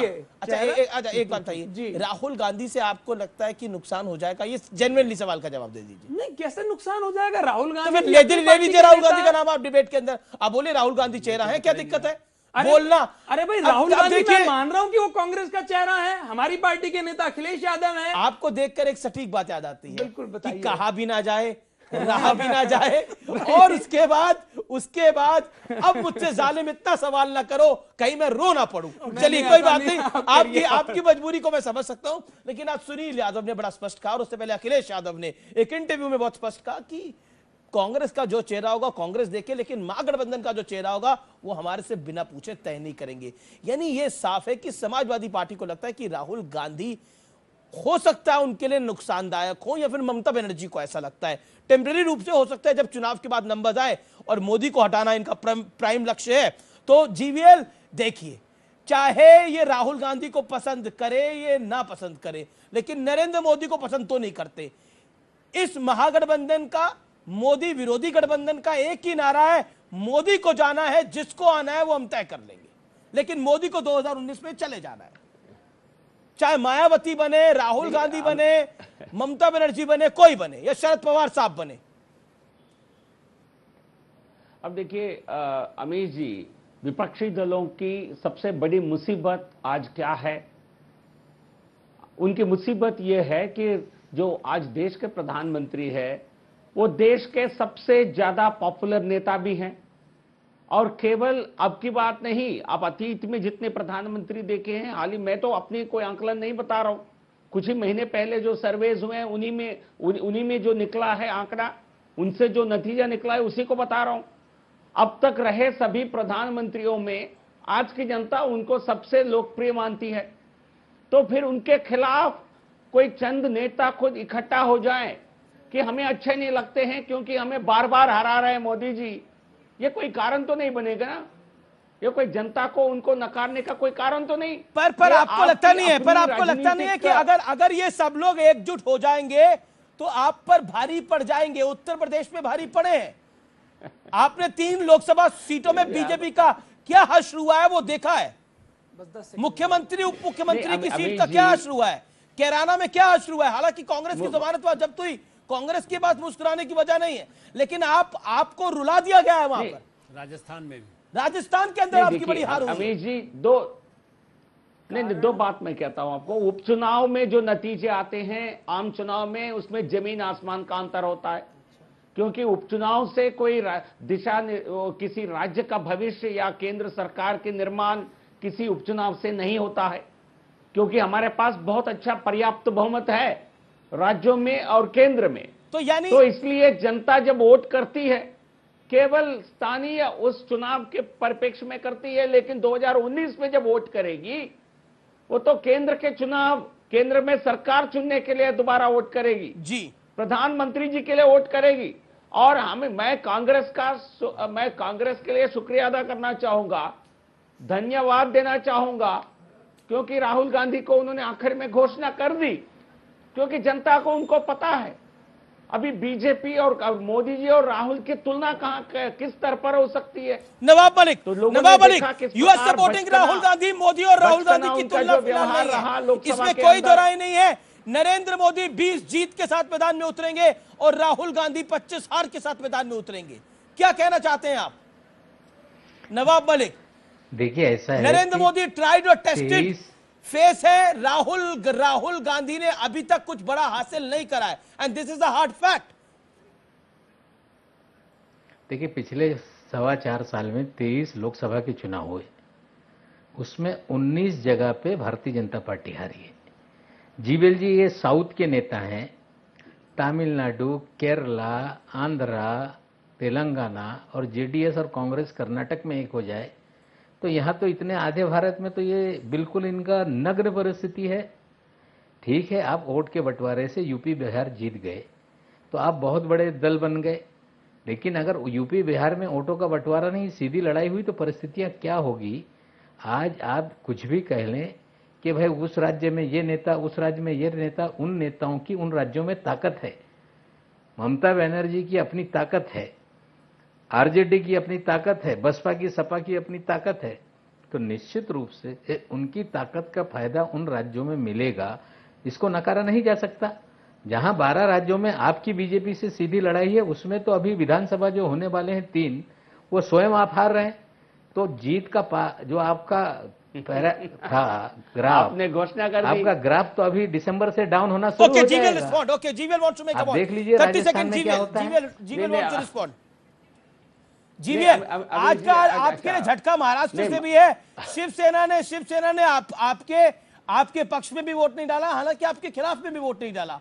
अच्छा एक बात बताइए, राहुल गांधी से आपको लगता है कि नुकसान हो जाएगा? ये जेन्युइनली सवाल का जवाब दे दीजिए। नहीं, कैसे नुकसान हो जाएगा? राहुल गांधी तो फिर ले लीजिए राहुल गांधी का नाम आप डिबेट के अंदर। आप बोले राहुल गांधी चेहरा है, क्या दिक्कत है बोलना? अरे भाई, राहुल गांधी, मैं मान रहा हूं कि वो कांग्रेस का चेहरा है, हमारी पार्टी के नेता अखिलेश यादव हैं। आपको देखकर एक सटीक बात याद आती है, बिल्कुल बताइए। कहा भी ना जाए, रहा भी ना जाए, और उसके बाद अब मुझसे जालिम इतना सवाल ना करो कहीं मैं रो ना पड़ूं। चलिए कोई बात नहीं, आपकी मजबूरी को मैं समझ सकता हूं, लेकिन आज सुनील यादव ने बड़ा स्पष्ट कहा और उससे पहले अखिलेश यादव ने एक इंटरव्यू में बहुत स्पष्ट कहा कि कांग्रेस का जो चेहरा होगा कांग्रेस देखे, लेकिन महागठबंधन का जो चेहरा होगा वो हमारे से बिना पूछे तय नहीं करेंगे। यानी ये साफ है कि समाजवादी पार्टी को लगता है कि राहुल गांधी हो सकता है उनके लिए नुकसानदायक हो, या फिर ममता बनर्जी को ऐसा लगता है टेम्परेरी रूप से हो सकता है जब चुनाव के बाद नंबर आए और मोदी को हटाना इनका प्राइम लक्ष्य है। तो जीवीएल देखिए, चाहे ये राहुल गांधी को पसंद करे ये ना पसंद करे, लेकिन नरेंद्र मोदी को पसंद तो नहीं करते। इस महागठबंधन का, मोदी विरोधी गठबंधन का एक ही नारा है, मोदी को जाना है, जिसको आना है वो हम तय कर लेंगे, लेकिन मोदी को 2019 में चले जाना है। चाहे मायावती बने, राहुल गांधी बने, ममता बनर्जी बने, कोई बने, या शरद पवार साहब बने। अब देखिए अमीर जी, विपक्षी दलों की सबसे बड़ी मुसीबत आज क्या है? उनकी मुसीबत यह है कि जो आज देश के प्रधानमंत्री है वो देश के सबसे ज्यादा पॉपुलर नेता भी हैं, और केवल अब की बात नहीं, आप अतीत में जितने प्रधानमंत्री देखे हैं, हाल ही, मैं तो अपनी कोई आंकलन नहीं बता रहा हूं, कुछ ही महीने पहले जो सर्वेज हुए हैं उन्हीं में जो निकला है आंकड़ा, उनसे जो नतीजा निकला है उसी को बता रहा हूं। अब तक रहे सभी प्रधानमंत्रियों में आज की जनता उनको सबसे लोकप्रिय मानती है, तो फिर उनके खिलाफ कोई चंद नेता खुद इकट्ठा हो जाए कि हमें अच्छे नहीं लगते हैं क्योंकि हमें बार बार हरा रहे हैं मोदी जी, ये कोई कारण तो नहीं बनेगा ना? ये कोई जनता को उनको नकारने का कोई कारण तो नहीं। पर आपको लगता नहीं है, पर आपको लगता नहीं है कि अगर ये सब लोग एकजुट हो जाएंगे तो आप पर भारी पड़ जाएंगे? उत्तर प्रदेश में भारी पड़े हैं, आपने 3 लोकसभा सीटों में बीजेपी का क्या हश्र हुआ है वो देखा है। मुख्यमंत्री उप मुख्यमंत्री की सीट का क्या हश्र हुआ है, कैराना में क्या हश्र हुआ है। हालांकि कांग्रेस की जमानत जब्त हुई, कांग्रेस के पास मुस्कुराने की वजह नहीं है, लेकिन आपको रुला दिया गया है वहां पर। राजस्थान में भी, राजस्थान के अंदर आपकी बड़ी हार हुई। अमीर जी, दो बात मैं कहता हूं आपको। उपचुनाव में जो नतीजे आते हैं आम चुनाव में, उसमें जमीन आसमान का अंतर होता है, क्योंकि उपचुनाव से कोई दिशा, किसी राज्य का भविष्य या केंद्र सरकार के निर्माण किसी उपचुनाव से नहीं होता है, क्योंकि हमारे पास बहुत अच्छा पर्याप्त बहुमत है राज्यों में और केंद्र में। तो इसलिए जनता जब वोट करती है केवल स्थानीय उस चुनाव के परिप्रेक्ष्य में करती है, लेकिन 2019 में जब वोट करेगी वो तो केंद्र के चुनाव, केंद्र में सरकार चुनने के लिए दोबारा वोट करेगी जी, प्रधानमंत्री जी के लिए वोट करेगी। और मैं कांग्रेस के लिए शुक्रिया अदा करना चाहूंगा, धन्यवाद देना चाहूंगा, क्योंकि राहुल गांधी को उन्होंने आखिर में घोषणा कर दी, क्योंकि जनता को उनको पता है अभी बीजेपी और मोदी जी और राहुल की तुलना कहां किस स्तर पर हो सकती है? नवाब मलिक, तो लोगों नवाब ने मलिक, देखा किस यू आर प्रकार सपोर्टिंग बचपना- राहुल गांधी, मोदी और राहुल गांधी की उनका तुलना जो फिलहाल व्यवहार नहीं रहा है, लोकसभा इसमें के कोई अंदर। दो राय नहीं है। नरेंद्र मोदी 20 जीत के साथ मैदान में उतरेंगे और राहुल गांधी 25 हार के साथ मैदान में उतरेंगे। क्या कहना चाहते हैं आप नवाब मलिक? देखिए ऐसा है, नरेंद्र मोदी ट्राइड और टेस्टेड 23 फेस है, राहुल गांधी ने अभी तक कुछ बड़ा हासिल नहीं करा है, and this is the hard fact. देखिए पिछले 4.25 साल में 23 लोकसभा के चुनाव हुए, उसमें 19 जगह पे भारतीय जनता पार्टी हारी है। जीवेल जी ये साउथ के नेता हैं, तमिलनाडु, केरला, आंध्रा, तेलंगाना और जेडीएस और कांग्रेस कर्नाटक में एक हो जाए तो यहाँ तो इतने आधे भारत में तो ये बिल्कुल इनका नग्न परिस्थिति है। ठीक है, आप वोट के बंटवारे से यूपी बिहार जीत गए तो आप बहुत बड़े दल बन गए, लेकिन अगर यूपी बिहार में वोटों का बंटवारा नहीं, सीधी लड़ाई हुई तो परिस्थितियां क्या होगी। आज आप कुछ भी कह लें कि भाई उस राज्य में ये नेता, उस राज्य में ये नेता, उन नेताओं की उन राज्यों में ताकत है। ममता बनर्जी की अपनी ताकत है, आरजेडी की अपनी ताकत है, बसपा की सपा की अपनी ताकत है, तो निश्चित रूप से उनकी ताकत का फायदा उन राज्यों में मिलेगा, इसको नकारा नहीं जा सकता। जहां 12 राज्यों में आपकी बीजेपी से सीधी लड़ाई है, उसमें तो अभी विधानसभा जो होने वाले हैं 3, वो स्वयं आप हार रहे हैं। तो जीत का जो आपका था ग्राफ, आपने घोषणा कर दी, आपका ग्राफ तो अभी दिसंबर से डाउन होना शुरू हो जाएगा। Okay, GVL wants to make a point. देख लीजिए राजस्थान में क्या होता है। GVL wants to respond. GVL, आज का आपके लिए झटका महाराष्ट्र से भी है। शिवसेना ने आपके पक्ष में भी वोट नहीं डाला, हालांकि आपके खिलाफ में भी वोट नहीं डाला।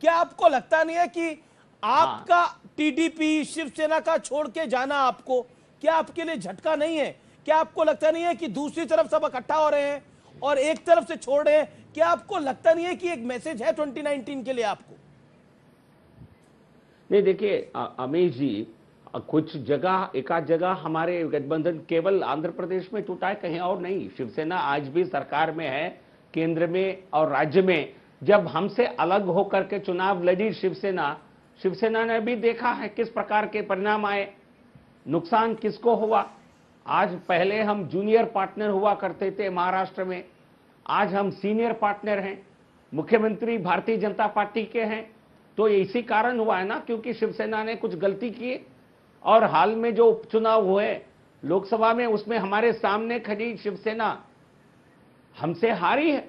क्या आपको लगता नहीं है कि आपका टीडीपी शिवसेना का छोड़ के जाना आपको, क्या आपके लिए झटका नहीं है? क्या आपको लगता नहीं है कि दूसरी तरफ सब इकट्ठा हो रहे हैं और एक तरफ से छोड़ रहे हैं? क्या आपको लगता नहीं है कि एक मैसेज है 2019 के लिए आपको? नहीं, देखिए अमीश जी, कुछ जगह, एकाध जगह हमारे गठबंधन केवल आंध्र प्रदेश में टूटा है, कहीं और नहीं। शिवसेना आज भी सरकार में है, केंद्र में और राज्य में। जब हमसे अलग होकर के चुनाव लड़ी शिवसेना ने भी देखा है किस प्रकार के परिणाम आए, नुकसान किसको हुआ। आज पहले हम जूनियर पार्टनर हुआ करते थे महाराष्ट्र में, आज हम सीनियर पार्टनर हैं, मुख्यमंत्री भारतीय जनता पार्टी के हैं। तो इसी कारण हुआ है ना, क्योंकि शिवसेना ने कुछ गलती की। और हाल में जो उपचुनाव हुए लोकसभा में, उसमें हमारे सामने खड़ी शिवसेना हमसे हारी है।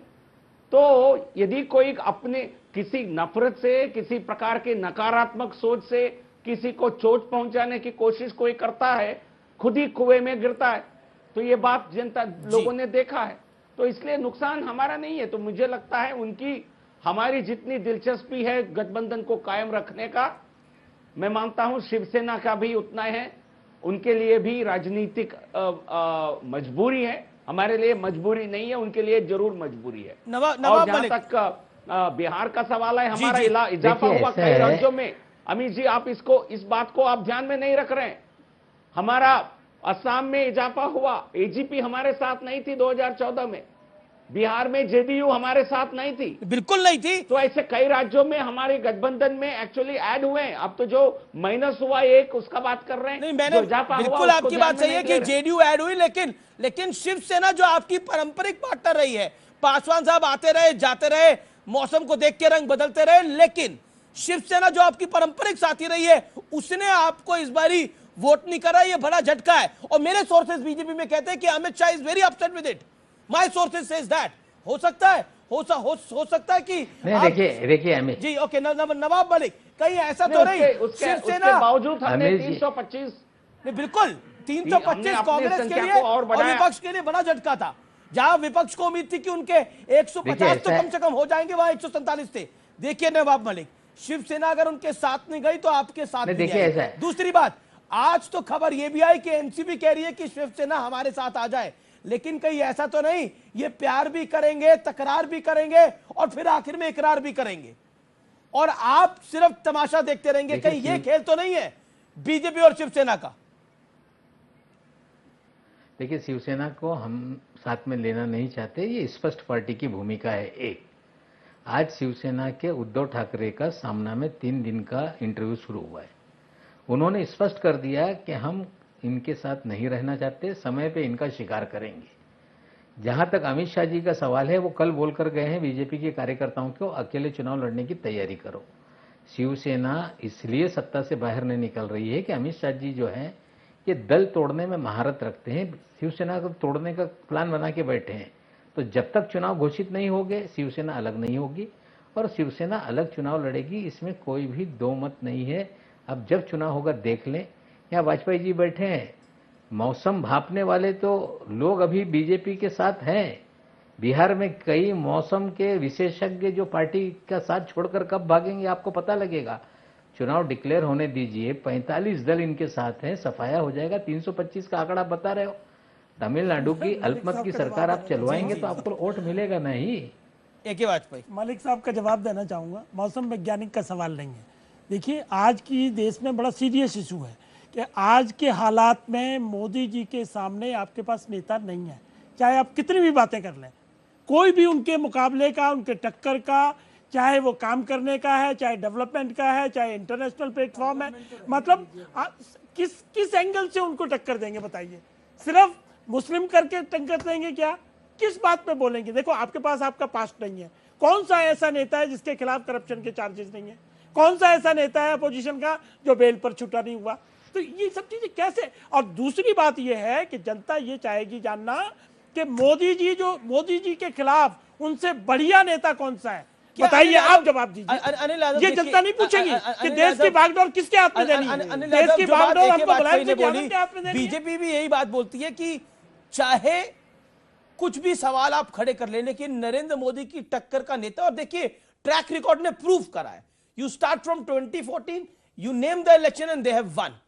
तो यदि कोई अपने किसी नफरत से, किसी प्रकार के नकारात्मक सोच से किसी को चोट पहुंचाने की कोशिश कोई करता है, खुद ही कुएं में गिरता है। तो ये बात जनता लोगों ने देखा है। तो इसलिए नुकसान हमारा नहीं है। तो मुझे लगता है उनकी हमारी जितनी दिलचस्पी है गठबंधन को कायम रखने का, मैं मानता हूं शिवसेना का भी उतना है। उनके लिए भी राजनीतिक मजबूरी है, हमारे लिए मजबूरी नहीं है, उनके लिए जरूर मजबूरी है। और जहां तक बिहार का सवाल है, हमारा इजाफा हुआ कई राज्यों में। अमित जी, आप इस बात को आप ध्यान में नहीं रख रहे हैं। हमारा असम में इजाफा हुआ, एजीपी हमारे साथ नहीं थी 2014 में, बिहार में जेडीयू हमारे साथ नहीं थी, बिल्कुल नहीं थी। तो ऐसे कई राज्यों में हमारे गठबंधन में एक्चुअली ऐड हुए हैं। अब तो जो माइनस हुआ एक, उसका बात कर रहे हैं। नहीं, मैंने बिल्कुल आपकी बात सही है कि जेडीयू ऐड हुई, लेकिन शिवसेना जो आपकी पारंपरिक पार्टनर रही है, पासवान साहब आते रहे जाते रहे, मौसम को देख के रंग बदलते रहे, लेकिन शिवसेना जो आपकी पारंपरिक साथी रही है, उसने आपको इस बारी वोट नहीं करा। ये बड़ा झटका है। और मेरे सोर्सेज बीजेपी में कहते हैं कि Amit Shah is very upset with it. My sources says that. हो सकता है कि देखिए अमित जी, ओके, नवाब मलिक, कहीं ऐसा तो नहीं शिवसेना बावजूद हमने 325 बिल्कुल 325 कांग्रेस के लिए और विपक्ष के लिए बड़ा झटका था। जहां विपक्ष को उम्मीद थी कि उनके 150 तो कम से कम हो जाएंगे, वहां 147 थे। देखिए नवाब मलिक, शिवसेना अगर उनके साथ नहीं गई तो आपके साथ नहीं गई। दूसरी बात, आज तो खबर यह भी आई कि एनसीपी कह रही है कि शिवसेना हमारे साथ आ जाए, लेकिन कहीं ऐसा तो नहीं ये प्यार भी करेंगे, तकरार भी करेंगे और फिर आखिर में इकरार भी करेंगे और आप सिर्फ तमाशा देखते रहेंगे? कहीं ये खेल तो नहीं है बीजेपी और शिवसेना का? देखिए, शिवसेना को हम साथ में लेना नहीं चाहते, ये स्पष्ट पार्टी की भूमिका है एक। आज शिवसेना के उद्धव ठाकरे का सामना में 3 दिन का इंटरव्यू शुरू हुआ है। उन्होंने स्पष्ट कर दिया कि हम इनके साथ नहीं रहना चाहते, समय पे इनका शिकार करेंगे। जहां तक अमित शाह जी का सवाल है, वो कल बोलकर गए हैं बीजेपी के कार्यकर्ताओं को अकेले चुनाव लड़ने की तैयारी करो। शिवसेना इसलिए सत्ता से बाहर नहीं निकल रही है कि अमित शाह जी जो है ये दल तोड़ने में महारत रखते हैं, शिवसेना को तोड़ने का प्लान बना के बैठे हैं। तो जब तक चुनाव घोषित नहीं होंगे शिवसेना अलग नहीं होगी और शिवसेना अलग चुनाव लड़ेगी, इसमें कोई भी दो मत नहीं है। अब जब चुनाव होगा देख लें। यहाँ वाजपेयी जी बैठे हैं, मौसम भांपने वाले तो लोग अभी बीजेपी के साथ हैं। बिहार में कई मौसम के विशेषज्ञ जो पार्टी का साथ छोड़कर कब भागेंगे आपको पता लगेगा। चुनाव डिक्लेयर होने दीजिए, 45 दल इनके साथ हैं, सफाया हो जाएगा। 325 का आंकड़ा बता रहे हो। तमिलनाडु की अल्पमत की सरकार आप चलवाएंगे तो आपको वोट मिलेगा नहीं। एक वाजपेयी मलिक साहब का जवाब देना चाहूंगा। मौसम वैज्ञानिक का सवाल नहीं है। देखिए, आज की देश में बड़ा सीरियस इशू है कि आज के हालात में मोदी जी के सामने आपके पास नेता नहीं है। चाहे आप कितनी भी बातें कर लें, कोई भी उनके मुकाबले का, उनके टक्कर का, चाहे वो काम करने का है, चाहे डेवलपमेंट का है, चाहे इंटरनेशनल प्लेटफॉर्म है, मतलब किस एंगल से उनको टक्कर देंगे बताइए? सिर्फ मुस्लिम करके टक्कर देंगे क्या? किस बात पे बोलेंगे? देखो, आपके पास आपका पास्ट नहीं है। कौन सा ऐसा नेता है जिसके खिलाफ करप्शन के चार्जेस नहीं है? कौन सा ऐसा नेता है अपोजिशन का जो बेल पर छूटा नहीं हुआ? तो ये सब चीजें कैसे? और दूसरी बात ये है कि जनता ये चाहेगी जानना कि मोदी जी के खिलाफ उनसे बढ़िया नेता कौन सा है, बताइए। आप जवाब दीजिए। ये जनता नहीं पूछेगी कि देश की बागडोर किसके हाथ में देनी है। देश की बागडोर हमको बुलाया। बीजेपी भी यही बात बोलती है कि चाहे कुछ भी सवाल आप खड़े कर लेने की, नरेंद्र मोदी की टक्कर का नेता। और देखिए, ट्रैक रिकॉर्ड ने प्रूव करा है। You start from 2014, you name the election and they have one.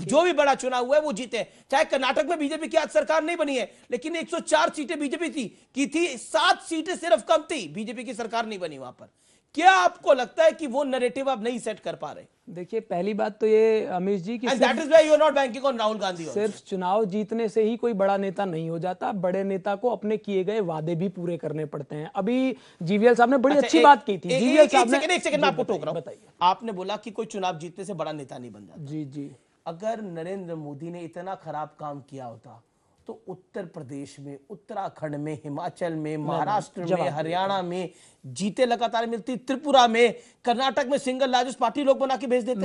जो भी बड़ा चुनाव हुआ है वो जीते। चाहे कर्नाटक में बीजेपी की आज सरकार नहीं बनी है, लेकिन 104 सीटें बीजेपी की थी, 7 सीटें सिर्फ कम थी, बीजेपी की सरकार नहीं बनी वहां पर। क्या आपको लगता है कि वो नैरेटिव आप नहीं सेट कर पा रहे? देखिए, पहली बात तो ये अमीश जी की that is why you are not banking on Rahul Gandhi. सिर्फ चुनाव जीतने से ही कोई बड़ा नेता नहीं हो जाता। बड़े नेता को अपने किए गए वादे भी पूरे करने पड़ते हैं। अभी जीवीएल साहब ने बड़ी अच्छी बात की थी। जीवीएल साहब ने, एक सेकंड मैं आपको टोक रहा हूं। बताइए, आपने बोला कि कोई चुनाव जीतने से बड़ा नेता नहीं बन जाता। जी जी। अगर नरेंद्र मोदी ने इतना खराब काम किया होता तो उत्तर प्रदेश में, उत्तराखंड में, हिमाचल में, महाराष्ट्र में, हरियाणा में जीते लगातार मिलती, त्रिपुरा में, कर्नाटक में सिंगल लार्जेस्ट पार्टी लोग बना के भेज देते।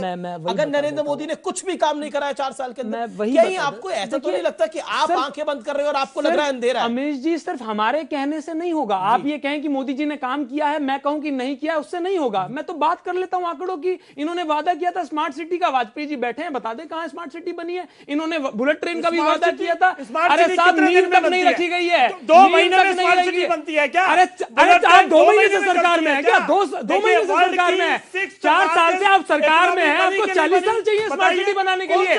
अगर नरेंद्र मोदी ने कुछ भी काम नहीं कराया 4 साल के अंदर, कहीं आपको ऐसा तो नहीं लगता कि आप आंखें बंद कर रहे हो और आपको लग रहा है अंधेरा है? अमीश जी, सिर्फ हमारे कहने से नहीं होगा। आप ये कहें कि मोदी जी ने काम किया है, मैं कहूं कि नहीं किया, उससे नहीं होगा। मैं तो बात कर लेता हूं आंकड़ों की। इन्होंने वादा किया था स्मार्ट सिटी का, वाजपेयी जी बैठे हैं, बता दें कहां स्मार्ट सिटी बनी है। इन्होंने बुलेट ट्रेन का भी वादा किया था। अरे 7 मील तक नहीं रखी गई है, 2 महीने में स्मार्ट सिटी बनती है क्या? अरे आप 2 महीने से सरकार में है क्या? 2 महीने से सरकार में है। 4 साल से आप सरकार में हैं, आपको 40 साल चाहिए स्मार्ट सिटी बनाने के लिए।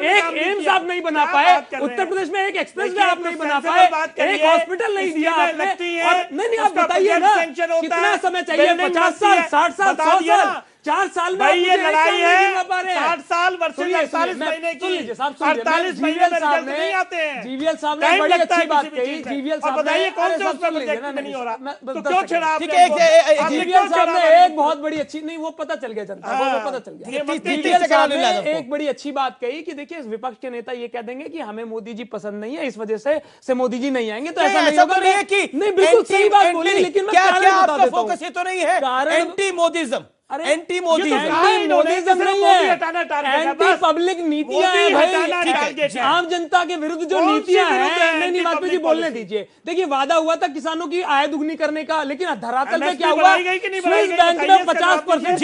एक एम्स आप नहीं बना पाए, उत्तर प्रदेश में एक एक्सप्रेस वे आप नहीं बना पाए, एक हॉस्पिटल नहीं दिया आपने। और नहीं, आप बताइए ना कितना समय चाहिए? 50 साल, 60 साल, 100 साल? 4 साल में ये लड़ाई है 60 साल वर्सेस 48 महीने की। 48 महीने में रिजल्ट नहीं आते हैं। जीवीएल साहब ने बड़ी अच्छी बात कही। जीवीएल साहब, बताइए कौन से उसमें प्रोजेक्ट नहीं हो रहा, तो क्यों छेड़ा आपने? जीवीएल साहब ने एक बहुत बड़ी अच्छी, नहीं वो पता चल गया जनता को, वो पता चल गया। जीवीएल साहब ने एक बड़ी अच्छी बात कही कि देखिए, विपक्ष के नेता ये कह देंगे कि हमें मोदी जी पसंद नहीं है, इस वजह से मोदी जी नहीं आएंगे, तो ऐसा नहीं होगा। नहीं, बिल्कुल सही बात बोली, लेकिन क्या आपका फोकस ये तो नहीं है एंटी मोदिज्म? एंटी मोदिज्म नहीं है, एंटी पब्लिक नीतियां हैं भाई। आम जनता के विरुद्ध जो नीतियां हैं, नहीं वाजपेयी जी बोलने दीजिए। देखिए, वादा हुआ था किसानों की आय दुगनी करने का, लेकिन धरातल में क्या हुआ? स्विस बैंक में 50%,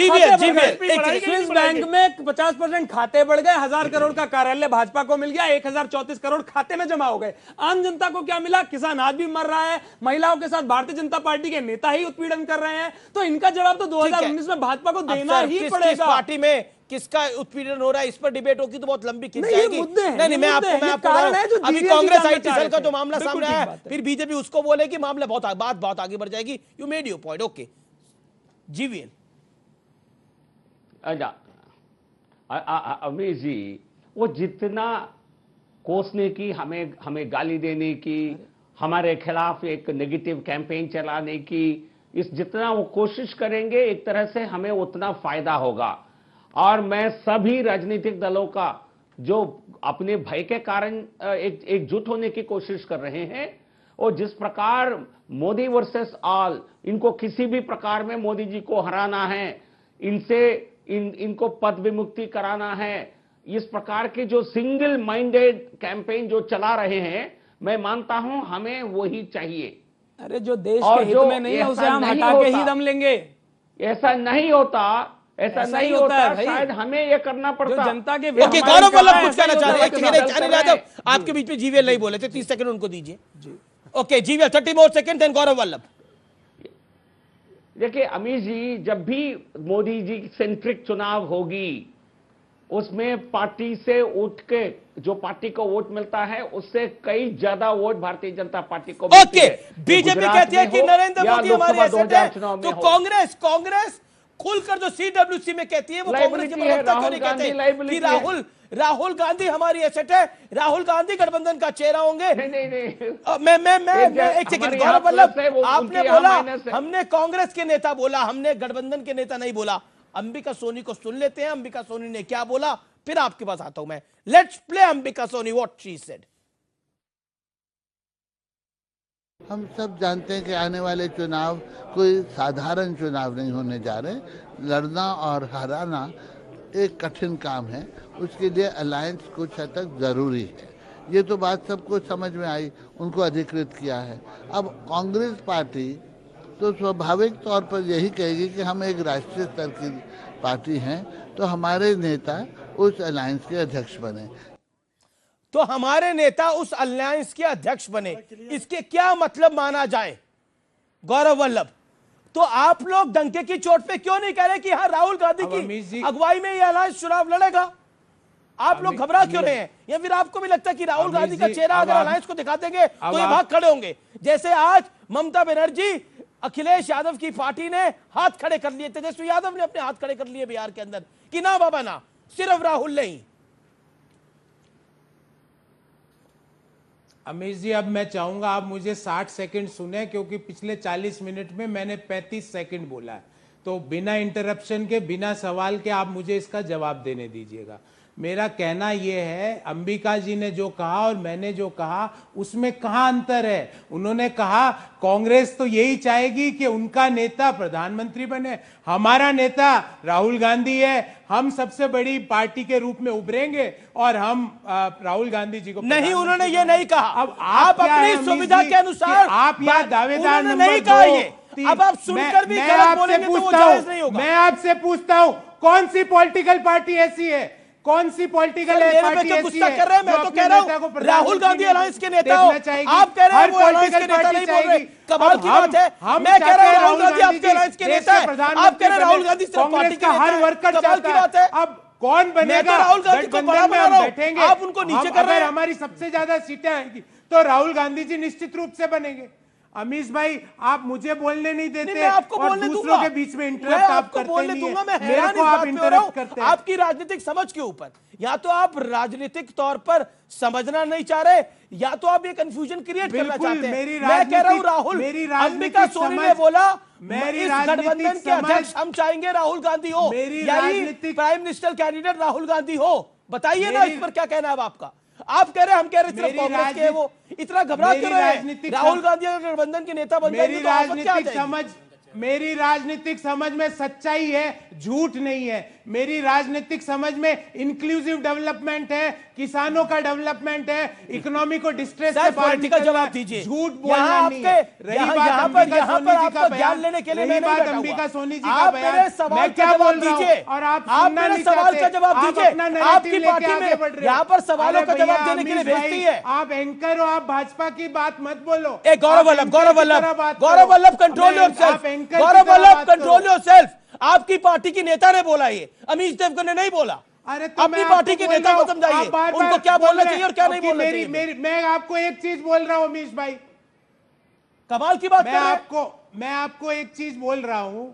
स्विस बैंक में 50% खाते बढ़ गए, 1000 करोड़ का कार्यालय भाजपा को मिल गया, 1034 करोड़ खाते में जमा हो गए। आम जनता को क्या मिला? किसान आज भी मर रहा है, महिलाओं के साथ भारतीय जनता पार्टी के नेता ही उत्पीड़न कर रहे हैं। तो इनका जवाब तो 2019 में भाजपा को देना ही पड़ेगा। किस पार्टी में किसका उत्पीड़न हो रहा है, इस पर डिबेट होगी तो बहुत लंबी खिंच जाएगी। नहीं, मैं आपको अभी कांग्रेस आईटी सेल का जो मामला सामने आया, फिर बीजेपी उसको बोले कि मामला बहुत आगे बढ़ जाएगी। You made your point, okay. GVL Amish ji, वो जितना कोसने की, हमें गाली देने की, हमारे खिलाफ एक नेगेटिव कैंपेन चलाने की, इस जितना वो कोशिश करेंगे एक तरह से हमें उतना फायदा होगा। और मैं सभी राजनीतिक दलों का जो अपने भय के कारण एकजुट होने की कोशिश कर रहे हैं, और जिस प्रकार मोदी वर्सेस ऑल, इनको किसी भी प्रकार में मोदी जी को हराना है, इनको पद विमुक्ति कराना है, इस प्रकार के जो सिंगल माइंडेड कैंपेन जो चला रहे हैं, मैं मानता हूं हमें वही चाहिए। अरे जो देश के हित में नहीं है उसे हम हटा के ही दम लेंगे। ऐसा नहीं होता, ऐसा नहीं होता, शायद हमें ये करना पड़ता। जनता के ओके, गौरव वल्लभ कुछ कहना चाह रहे हैं। अनिल यादव आपके बीच में जीवीएल नहीं बोले थे, 30 सेकंड उनको दीजिए। ओके जीवीएल 30 मोर सेकंड, देन गौरव वल्लभ। देखिए अमीश जी, जब भी मोदी जी सेंट्रिक चुनाव होगी, उसमें पार्टी से उठ के जो पार्टी को वोट मिलता है उससे कई ज्यादा वोट भारतीय जनता पार्टी को मिलती है। बीजेपी कहती है कि नरेंद्र मोदी हमारे एसेट है, तो कांग्रेस खुलकर जो सीडब्ल्यूसी में कहती है वो कांग्रेस के प्रवक्ता क्यों नहीं कहते कि राहुल गांधी हमारी एसेट है, राहुल गांधी गठबंधन का चेहरा होंगे? नहीं। मैं एक सेकंड, गौरव वल्लभ आपने बोला हमने कांग्रेस के नेता बोला, हमने गठबंधन के नेता नहीं बोला। अंबिका सोनी को सुन लेते हैं, अंबिका सोनी ने क्या बोला, फिर आपके पास आता हूं मैं। Let's play Ambika Soni what she said. हम सब जानते हैं कि आने वाले चुनाव कोई साधारण चुनाव नहीं होने जा रहे। लड़ना और हराना एक कठिन काम है, उसके लिए अलायंस कुछ हद तक जरूरी है। ये तो बात सबको समझ में आई, उनको अधिकृत किया है। अब कांग्रेस पार्टी तो स्वाभाविक तौर पर यही कहेगी कि हम एक राष्ट्रीय स्तर की पार्टी हैं, तो हमारे नेता उस अलायंस के अध्यक्ष बने। तो हमारे नेता उस अलायंस के अध्यक्ष बने, इसके क्या मतलब माना जाए गौरव वल्लभ? तो आप लोग डंके की चोट पे क्यों नहीं कह रहे कि हाँ राहुल गांधी की अगुवाई में ये अलायंस चुनाव लड़ेगा? आप लोग घबरा क्यों रहे हैं? या फिर आपको भी लगता है कि राहुल गांधी का चेहरा अगर अलायंस को दिखा देंगे तो ये भाग खड़े होंगे? जैसे आज ममता बनर्जी, अखिलेश यादव की पार्टी ने हाथ खड़े कर लिए, तेजस्वी यादव ने अपने हाथ खड़े कर लिए बिहार के अंदर कि ना बाबा ना, सिर्फ राहुल नहीं। अमीश जी, अब मैं चाहूंगा आप मुझे 60 सेकंड सुने, क्योंकि पिछले 40 मिनट में मैंने 35 सेकंड बोला है। तो बिना इंटरप्शन के, बिना सवाल के आप मुझे इसका जवाब देने दीजिएगा। मेरा कहना यह है, अंबिका जी ने जो कहा और मैंने जो कहा उसमें कहाँ अंतर है? उन्होंने कहा कांग्रेस तो यही चाहेगी कि उनका नेता प्रधानमंत्री बने, हमारा नेता राहुल गांधी है, हम सबसे बड़ी पार्टी के रूप में उभरेंगे और हम राहुल गांधी जी को नहीं, उन्होंने ये नहीं कहा। अब आप अपनी सुविधा के अनुसार आप यहाँ दावेदार नहीं कहा ये। अब आप सुनकर भी गलत बोलेंगे तो वो जायज नहीं होगा। मैं आपसे पूछता हूँ, कौन सी पॉलिटिकल पार्टी ऐसी है, कौन सी पॉलिटिकल पार्टी ऐसी है कर रहे हैं? मैं तो कह रहा हूं राहुल गांधी अलायंस के नेता हो, आप कह रहे हैं वो अलायंस के नेता नहीं बोल रहे। कमाल की बात है। मैं कह रहा हूं राहुल गांधी आपके अलायंस के नेता है, आप कह रहे हैं राहुल गांधी सिर्फ पार्टी का हर वर्कर। कमाल की बात है। अब कौन बनेगा? राहुल गांधी को बड़ा बना रहा हूं, आप उनको नीचे कर रहे हैं। हमारी सबसे ज्यादा सीटें आएंगी तो राहुल गांधी जी निश्चित रूप से बनेंगे। अमीश भाई, आप मुझे बोलने नहीं देते, मैं आपको और बोलने दूसरों के बीच में इंटरप्ट आप करते नहीं हैं। मैं हैरान इस बात पे हो रहा हूं आपकी राजनीतिक समझ के ऊपर। या तो आप राजनीतिक तौर पर समझना नहीं चाह रहे, या तो आप ये कंफ्यूजन क्रिएट करना चाहते हैं। मैं कह रहा हूं राहुल, अंबिका सोनी ने बोला इस गठबंधन के अध्यक्ष हम चाहेंगे राहुल गांधी हो, यानी prime minister candidate Rahul Gandhi हो। बताइए ना इस पर क्या कहना है आपका? आप कह रहे हैं, हम कह रहे हैं सिर्फ कांग्रेस के, वो इतना घबरा क्यों रहे हैं? राहुल गांधी अगर गठबंधन के नेता बन जाएंगे तो आपको क्या चाहिए? मेरी राजनीतिक समझ में सच्चाई है, झूठ नहीं है। मेरी राजनीतिक समझ में इंक्लूसिव डेवलपमेंट है, किसानों का डेवलपमेंट है, इकोनॉमी को डिस्ट्रेस से बाहर का जवाब दीजिए। झूठ बोलना नहीं है। रही बात अंबिका सोनी जी का बयान, रही बात अंबिका सोनी जी का बयान, मैं क्या बोल रहा हूं और आप सुनना नहीं सवाल का जवाब दीजिए। अपना नैरेटिव लेके आगे बढ़ रहे हैं। यहाँ पर सवालों का जवाब देने के लिए भेजती है। आप एंकर हो, आप भाजपा की बात मत बोलो। Gaurav Vallabh control yourself, Gaurav Vallabh control yourself. आपकी पार्टी की नेता ने बोला, ये अमीश देवगन ने नहीं बोला। अरे तो अपनी पार्टी के नेता को समझाइए उनको क्या बोलना चाहिए और क्या नहीं बोलना चाहिए। मैं आपको एक चीज बोल रहा हूं अमीश भाई, कमाल की बात। मैं आपको एक चीज बोल रहा हूं,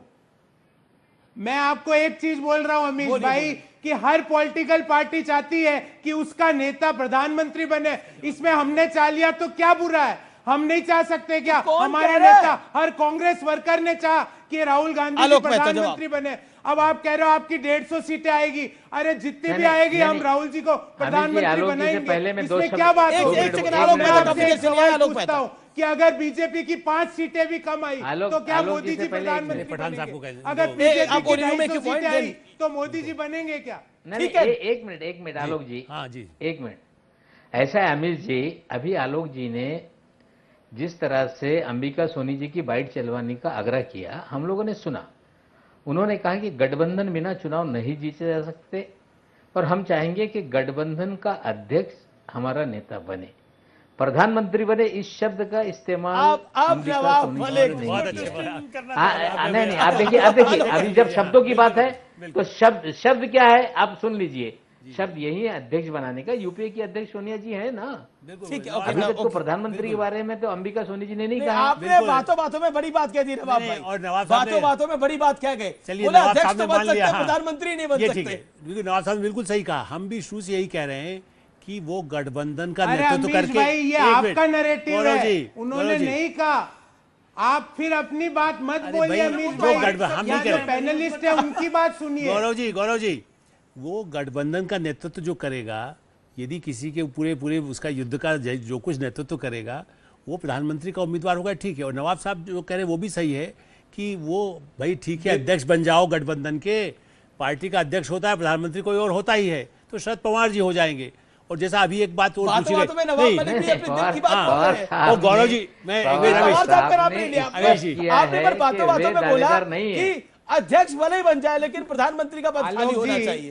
मैं आपको एक चीज बोल रहा हूं अमीश भाई, कि हर पॉलिटिकल पार्टी चाहती है कि उसका नेता प्रधानमंत्री बने। इसमें हमने चाह लिया तो क्या बुरा है? हम नहीं चाह सकते क्या? हमारे नेता, हर कांग्रेस वर्कर ने चाहा कि राहुल गांधी जी प्रधानमंत्री बने। अब आप कह रहे हो आपकी 150 सीटें आएगी, अरे जितनी भी आएगी हम राहुल जी को प्रधानमंत्री बनाएंगे, इसमें क्या बात हो? पूछता हूँ कि अगर बीजेपी की 5 सीटें भी कम आई तो क्या मोदी जी प्रधानमंत्री बनेंगे? अगर बीजेपी की 250 सीटें आई तो मोदी जी बनेंगे क्या? एक मिनट आलोक जी, हाँ जी, एक मिनट। ऐसा है अमित जी, अभी आलोक जी ने जिस तरह से अंबिका सोनी जी की बाइट चलवाने का आग्रह किया, हम लोगों ने सुना। उन्होंने कहा कि गठबंधन बिना चुनाव नहीं जीते जा सकते और हम चाहेंगे कि गठबंधन का अध्यक्ष हमारा नेता बने, प्रधानमंत्री बने। इस शब्द का इस्तेमाल आप जवाब नहीं, आप देखिए अभी जब शब्दों की बात है तो शब्द क्या है आप सुन लीजिए। शब्द यही है अध्यक्ष बनाने का। यूपीए की अध्यक्ष सोनिया जी है ना, ठीक है। अभी तक तो प्रधानमंत्री के बारे में तो अंबिका सोनी जी ने नहीं कहा। आपने बातों में बड़ी बात कह दी नवाब भाई, और बातों में बड़ी बात कह गए। चलिए नवाब साहब ने मान लिया, प्रधानमंत्री नहीं बन सकते। क्योंकि नवाब साहब ने बिल्कुल सही कहा। हम भी शुरू से यही कह रहे हैं कि वो गठबंधन का नेतृत्व करके, भाई ये आपका नैरेटिव है, उन्होंने नहीं कहा। आप फिर अपनी बात मत बोलिए अमीश भाई, हम जो पैनलिस्ट है उनकी बात सुनिए। गौरव जी वो गठबंधन का नेतृत्व जो करेगा, यदि किसी के पूरे उसका युद्ध का जो कुछ नेतृत्व करेगा वो प्रधानमंत्री का उम्मीदवार होगा, ठीक है। और नवाब साहब जो कह रहे हैं वो भी सही है कि वो भाई ठीक है अध्यक्ष बन जाओ गठबंधन के, पार्टी का अध्यक्ष होता है, प्रधानमंत्री कोई और होता ही है, तो शरद पवार जी हो जाएंगे। और जैसा अभी एक बात और पूछी गई, गौरव जी मैं बातों में बोला कि अध्यक्ष भले ही बन जाए लेकिन प्रधानमंत्री का पद खाली होना चाहिए।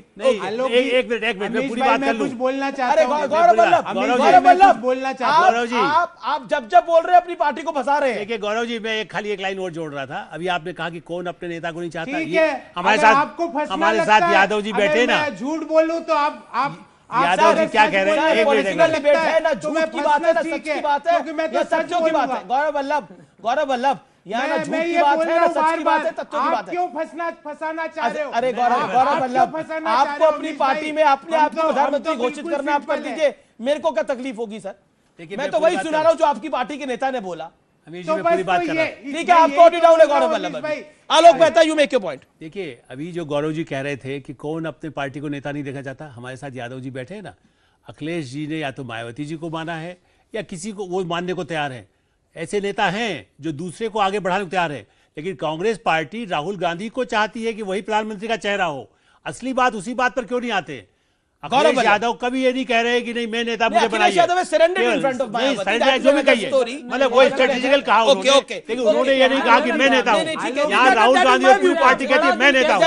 एक मिनट मैं पूरी बात कर लूं। कुछ बोलना चाहता हूं। गौरव वल्लभ बोलना चाहता हूं। आप जब बोल रहे हैं अपनी पार्टी को फंसा रहे हैं। देखिए गौरव जी, मैं खाली एक लाइन और जोड़ रहा था। अभी आपने कहा कि कौन अपने नेता को नहीं चाहता। ठीक है, हमारे साथ यादव जी बैठे ना। झूठ बोलूं तो आप यादव जी क्या कह रहे हैं? ना झूठ की बात है ना सच की बात है, या सच्चों की बात है। गौरव वल्लभ यहाँ ना झूठ की बात है ना सच की बात है, तथ्यों की बात है। क्यों फंसाना चाह रहे हो? अरे गौरव वल्लभ, आपको अपनी पार्टी में अपने आप को प्रधानमंत्री घोषित करना आप कर दीजिए, मेरे को क्या तकलीफ होगी सर? मैं तो वही सुना रहा हूँ जो आपकी पार्टी के नेता ने बोला। पूरी बात कर रहा हूं। ठीक है, आपको डाउन है Gaurav Vallabh. Alok Mehta, you make your point. देखिए अभी जो गौरव जी कह रहे थे कि कौन अपने पार्टी को नेता नहीं देखना चाहता, हमारे साथ यादव जी बैठे हैं ना। अखिलेश जी ने या तो मायावती जी को माना है या किसी को वो मानने को तैयार है। ऐसे नेता हैं जो दूसरे को आगे बढ़ाने को तैयार है। लेकिन कांग्रेस पार्टी राहुल गांधी को चाहती है कि वही प्रधानमंत्री का चेहरा हो। असली बात उसी बात पर क्यों नहीं आते? अखिलेश यादव कभी ये नहीं कह रहे कि नहीं मैं नेता मुझे बनाइए, जो भी कहिए, मतलब वो स्ट्रेटेजिकल कहा उन्होंने, लेकिन उन्होंने ये नहीं कहा कि मैं नेता हूँ। यहाँ राहुल गांधी और पूरी पार्टी कहती है मैं नेता हूँ,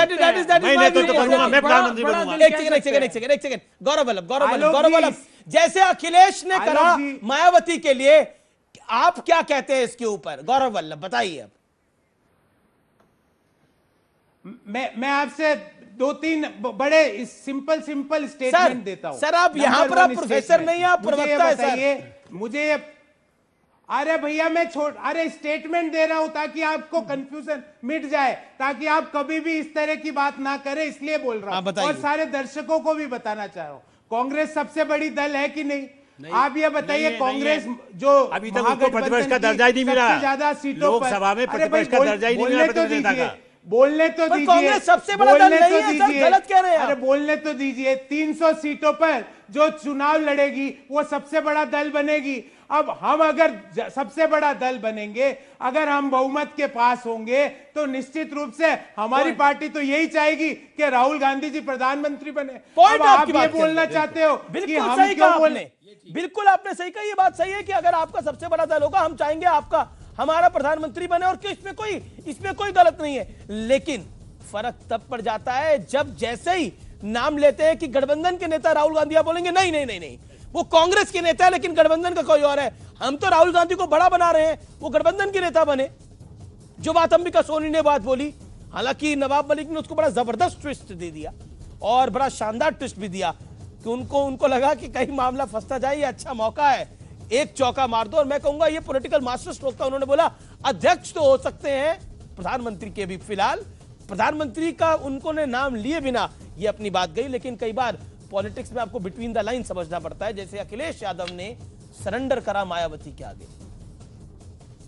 मैं नेतृत्व करूंगा, मैं प्रधानमंत्री बनूंगा। एक सेकंड गौरव वल्लभ, जैसे अखिलेश ने कहा मायावती के लिए, आप क्या कहते हैं इसके ऊपर? गौरव वल्लभ बताइए। अब मैं आपसे 2-3 बड़े सिंपल स्टेटमेंट देता हूं। सर आप यहाँ पर आप प्रोफेसर नहीं है, आप प्रवक्ता है सर। मुझे अरे भैया मैं अरे स्टेटमेंट दे रहा हूं ताकि आपको कंफ्यूजन मिट जाए, ताकि आप कभी भी इस तरह की बात ना करें, इसलिए बोल रहा हूं। और सारे दर्शकों को भी बताना चाह रहा हूं, कांग्रेस सबसे बड़ी दल है कि नहीं? आप ये बताइए, कांग्रेस जो अभी तक उनको प्रतिपक्ष का दर्जा ही नहीं मिला, सबसे ज्यादा सीटों पर लोकसभा में प्रतिपक्ष का दर्जा ही नहीं मिला प्रतिपक्ष नेता का। बोलने तो दीजिए, कांग्रेस सबसे बड़ा दल नहीं है सर, गलत कह रहे हैं। अरे बोलने तो दीजिए। 300 सीटों पर जो चुनाव लड़ेगी वो सबसे बड़ा दल बनेगी। अब हम अगर सबसे बड़ा दल बनेंगे, अगर हम बहुमत के पास होंगे, तो निश्चित रूप से हमारी पार्टी तो यही चाहेगी कि राहुल गांधी जी प्रधानमंत्री बने। आप ये बोलना चाहते हो कि हम क्यों बोलने? बिल्कुल आपने सही कहा, ये बात सही है कि अगर आपका सबसे बड़ा दल होगा, हम चाहेंगे आपका हमारा प्रधानमंत्री बने, और इसमें कोई गलत नहीं है। लेकिन फर्क तब पड़ जाता है जब जैसे ही नाम लेते हैं कि गठबंधन के नेता राहुल गांधी, आप बोलेंगे नहीं नहीं नहीं नहीं, वो कांग्रेस के नेता है लेकिन गठबंधन का कोई और है। हम तो राहुल गांधी को बड़ा बना रहे हैं, वो गठबंधन के नेता बने। जो बात अंबिका सोनी ने बात बोली, हालांकि नवाब मलिक ने उसको बड़ा जबरदस्त ट्विस्ट दे दिया और बड़ा शानदार ट्विस्ट भी दिया कि उनको लगा कि कहीं मामला फंसता जाए, ये अच्छा मौका है, एक चौका मार दो। और मैं कहूंगा ये पॉलिटिकल मास्टर स्ट्रोक था। उन्होंने बोला अध्यक्ष तो हो सकते हैं, प्रधानमंत्री के भी फिलहाल प्रधानमंत्री का उन्होंने नाम लिए बिना ये अपनी बात गई। लेकिन कई बार पॉलिटिक्स में आपको बिटवीन द लाइन समझना पड़ता है, जैसे अखिलेश यादव ने सरेंडर करा मायावती के आगे।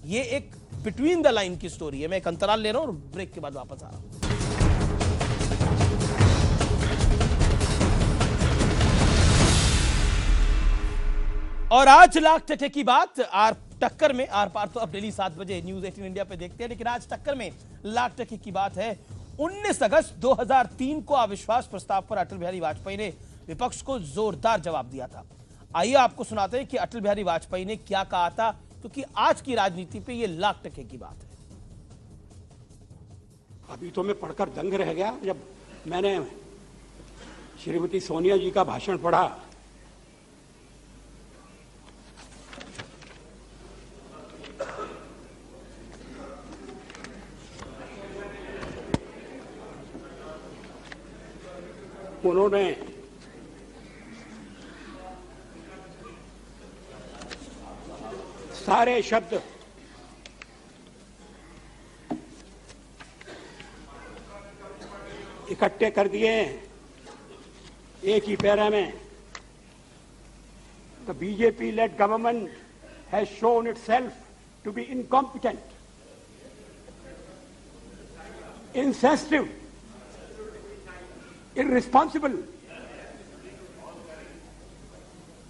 ये एक बिटवीन द लाइन की स्टोरी है। मैं एक अंतराल ले रहा हूं और ब्रेक के बाद वापस आ रहा हूं। और आज लाख टके की बात टक्कर में, आर पार तो अब डेली 7 बजे न्यूज 18 इंडिया पे देखते हैं, लेकिन आज टक्कर में लाख टके की बात है। 19 अगस्त 2003 को अविश्वास प्रस्ताव पर अटल बिहारी वाजपेयी ने विपक्ष को जोरदार जवाब दिया था। आइए आपको सुनाते हैं कि अटल बिहारी वाजपेयी ने क्या कहा था, क्योंकि आज की राजनीति पे ये लाख टके की बात है। अभी तो मैं पढ़कर दंग रह गया जब मैंने श्रीमती सोनिया जी का भाषण पढ़ा। उन्होंने सारे शब्द इकट्ठे कर दिए एक ही पैरा में। The BJP led government has shown itself to be incompetent, insensitive, irresponsible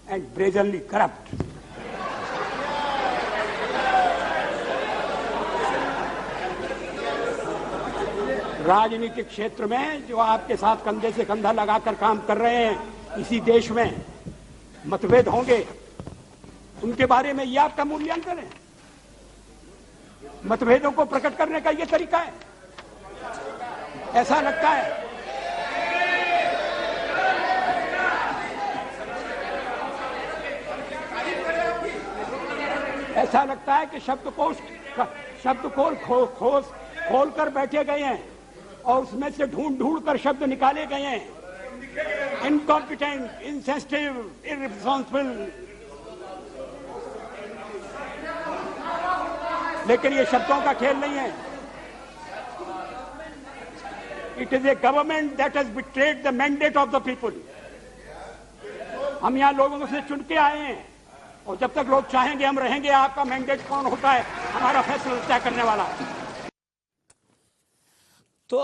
and brazenly corrupt. राजनीतिक क्षेत्र में जो आपके साथ कंधे से कंधा लगाकर काम कर रहे हैं, इसी देश में मतभेद होंगे, उनके बारे में यह आपका मूल्यांकन है? मतभेदों को प्रकट करने का यह तरीका है? ऐसा लगता है कि शब्दकोश खोल कर बैठे गए हैं और उसमें से ढूंढ कर शब्द निकाले गए हैं। Incompetent, insensitive, irresponsible. लेकिन ये शब्दों का खेल नहीं है। It is a government that has betrayed the mandate of the people. हम यहाँ लोगों से चुन के आए हैं और जब तक लोग चाहेंगे हम रहेंगे। आपका मैंडेट कौन होता है हमारा फैसला तय करने वाला। तो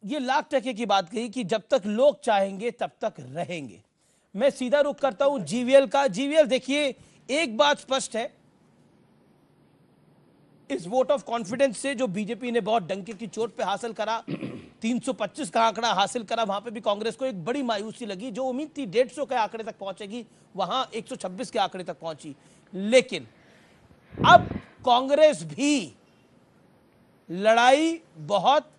ये लाख टके की बात कही कि जब तक लोग चाहेंगे तब तक रहेंगे। मैं सीधा रुख करता हूं जीवीएल का। जीवीएल देखिए, एक बात स्पष्ट है, इस वोट ऑफ कॉन्फिडेंस से जो बीजेपी ने बहुत डंके की चोट पे हासिल करा, 325 का आंकड़ा हासिल करा, वहां पे भी कांग्रेस को एक बड़ी मायूसी लगी। जो उम्मीद थी 150 के आंकड़े तक पहुंचेगी, वहां 126 के आंकड़े तक पहुंची। लेकिन अब कांग्रेस भी लड़ाई बहुत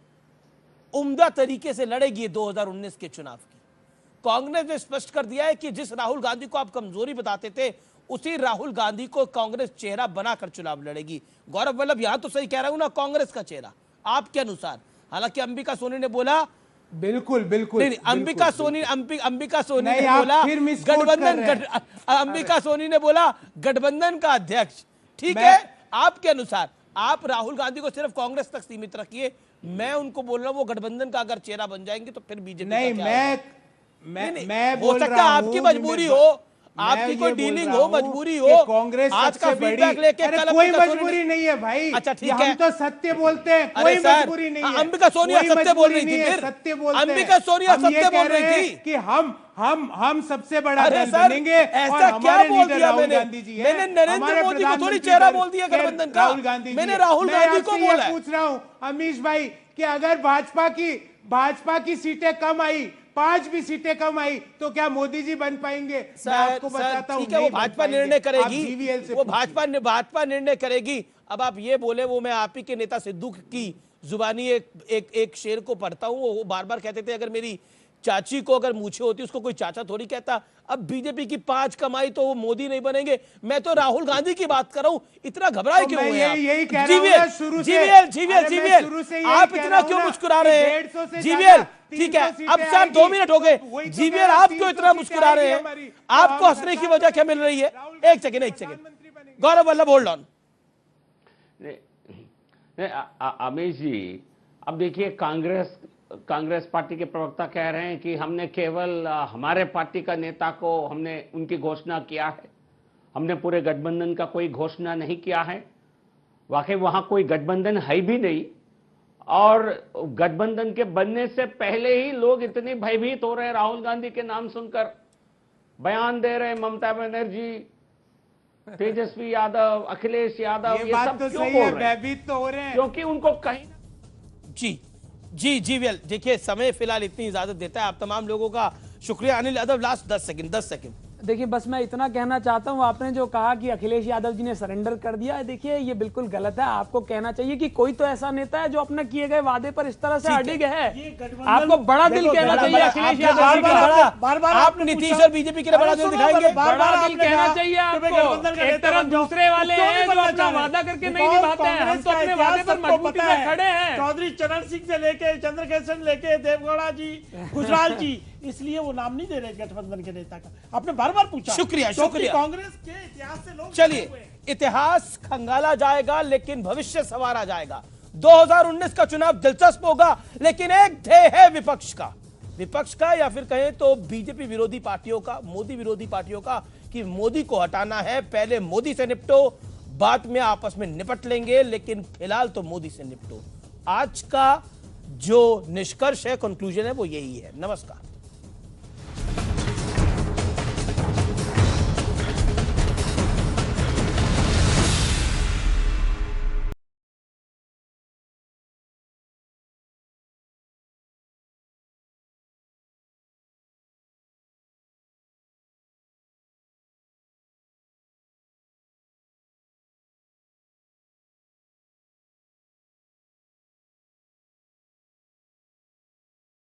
उम्दा तरीके से लड़ेगी 2019 के चुनाव की। कांग्रेस ने स्पष्ट कर दिया है कि जिस राहुल गांधी को आप कमजोरी बताते थे, उसी राहुल गांधी को कांग्रेस चेहरा बनाकर चुनाव लड़ेगी। गौरव वल्लभ, यहां तो सही कह रहा हूं ना, कांग्रेस का चेहरा आपके अनुसार। हालांकि अंबिका सोनी ने बोला, बिल्कुल नहीं, अंबिका सोनी ने बोला गठबंधन, अंबिका सोनी ने बोला गठबंधन का अध्यक्ष। ठीक है, आपके अनुसार आप राहुल गांधी को सिर्फ कांग्रेस तक सीमित रखिए। मैं उनको बोल रहा हूं वो गठबंधन का अगर चेहरा बन जाएंगे तो फिर बीजेपी नहीं, मैं हो सकता है आपकी मजबूरी हो, आपकी कोई डीलिंग हो, मजबूरी हो, कांग्रेस आज का फीडबैक लेके कल कोई मजबूरी नहीं है भाई। अच्छा ठीक है, हम तो सत्य बोलते हैं, कोई मजबूरी नहीं है। अंबिका सोनिया सत्य बोल रही थी, फिर सत्य बोलते हैं। अंबिका सोनिया सत्य बोल रही थी कि हम सबसे बड़ा दल बनेंगे। ऐसा क्या बोल दिया मैंने नरेंद्र मोदी को थोड़ी चेहरा बोल दिया गठबंधन का, मैंने राहुल गांधी को बोला। पूछ रहा हूँ अमीश भाई कि अगर भाजपा की सीटें कम आई, 5 भी सीटें कम आई, तो क्या मोदी जी बन पाएंगे? मैं आपको बताता हूं, वो भाजपा निर्णय करेगी, वो भाजपा निर्णय करेगी। अब आप ये बोले, वो मैं आप ही के नेता सिद्धू की जुबानी एक शेर को पढ़ता हूं, वो बार बार कहते थे अगर मेरी चाची को अगर मूछे होती उसको कोई चाचा थोड़ी कहता। अब बीजेपी की 5 कमाई तो वो मोदी नहीं बनेंगे। मैं तो राहुल गांधी की बात कर रहा हूं। इतना घबराए क्यों हुए आप? यही कह रहा हूं शुरू से। जीवीएल आप इतना क्यों मुस्कुरा रहे हैं? जीवीएल ठीक है, अब सर 2 मिनट हो गए। जीवीएल आप क्यों इतना मुस्कुरा रहे हैं? आपको हंसने की वजह क्या मिल रही है? एक second Gaurav Vallabh, hold on. Amish ji, अब देखिए, कांग्रेस पार्टी के प्रवक्ता कह रहे हैं कि हमने केवल हमारे पार्टी का नेता को हमने उनकी घोषणा किया है, हमने पूरे गठबंधन का कोई घोषणा नहीं किया है। वाकई वहां कोई गठबंधन है भी नहीं, और गठबंधन के बनने से पहले ही लोग इतने भयभीत हो रहे हैं, राहुल गांधी के नाम सुनकर बयान दे रहे, ममता बनर्जी, तेजस्वी यादव, अखिलेश यादव, ये सब तो क्यों सही बोल है, रहे हैं? भयभीत तो हो रहे हैं क्योंकि उनको कहीं जी वेल, देखिए समय फिलहाल इतनी इजाजत देता है। आप तमाम लोगों का शुक्रिया। Anil Yadav, last 10 second. देखिए बस मैं इतना कहना चाहता हूं, आपने जो कहा कि अखिलेश यादव जी ने सरेंडर कर दिया है, देखिए ये बिल्कुल गलत है। आपको कहना चाहिए कि कोई तो ऐसा नेता है जो अपने किए गए वादे पर इस तरह से अडिग है। आपको बड़ा दिल कहना चाहिए अखिलेश यादव जी का। आप नीतीश और बीजेपी के लिए बड़ा दिल दिखाएंगे, बड़ा दिल कहना चाहिए आपको। एक तरफ दूसरे वाले हैं जो अपना वादा करके नहीं निभाते हैं, हम तो अपने वादे पर मजबूती से खड़े हैं। चौधरी चरण सिंह से लेके चंद्रशेखर लेके देवगौड़ा जी, गुजराल जी, इसलिए वो नाम नहीं दे रहे गठबंधन के नेता का। आपने बार-बार पूछा। शुक्रिया। कांग्रेस के इतिहास से लोग, चलिए इतिहास खंगाला जाएगा लेकिन भविष्य संवारा जाएगा। 2019 का चुनाव दिलचस्प होगा, लेकिन एक ध्येय है विपक्ष का या फिर कहें तो बीजेपी विरोधी पार्टियों का, मोदी विरोधी पार्टियों का, कि मोदी को हटाना है। पहले मोदी से निपटो, बाद में आपस में निपट लेंगे, लेकिन फिलहाल तो मोदी से निपटो। आज का जो निष्कर्ष है, कंक्लूजन है, वो यही है। नमस्कार।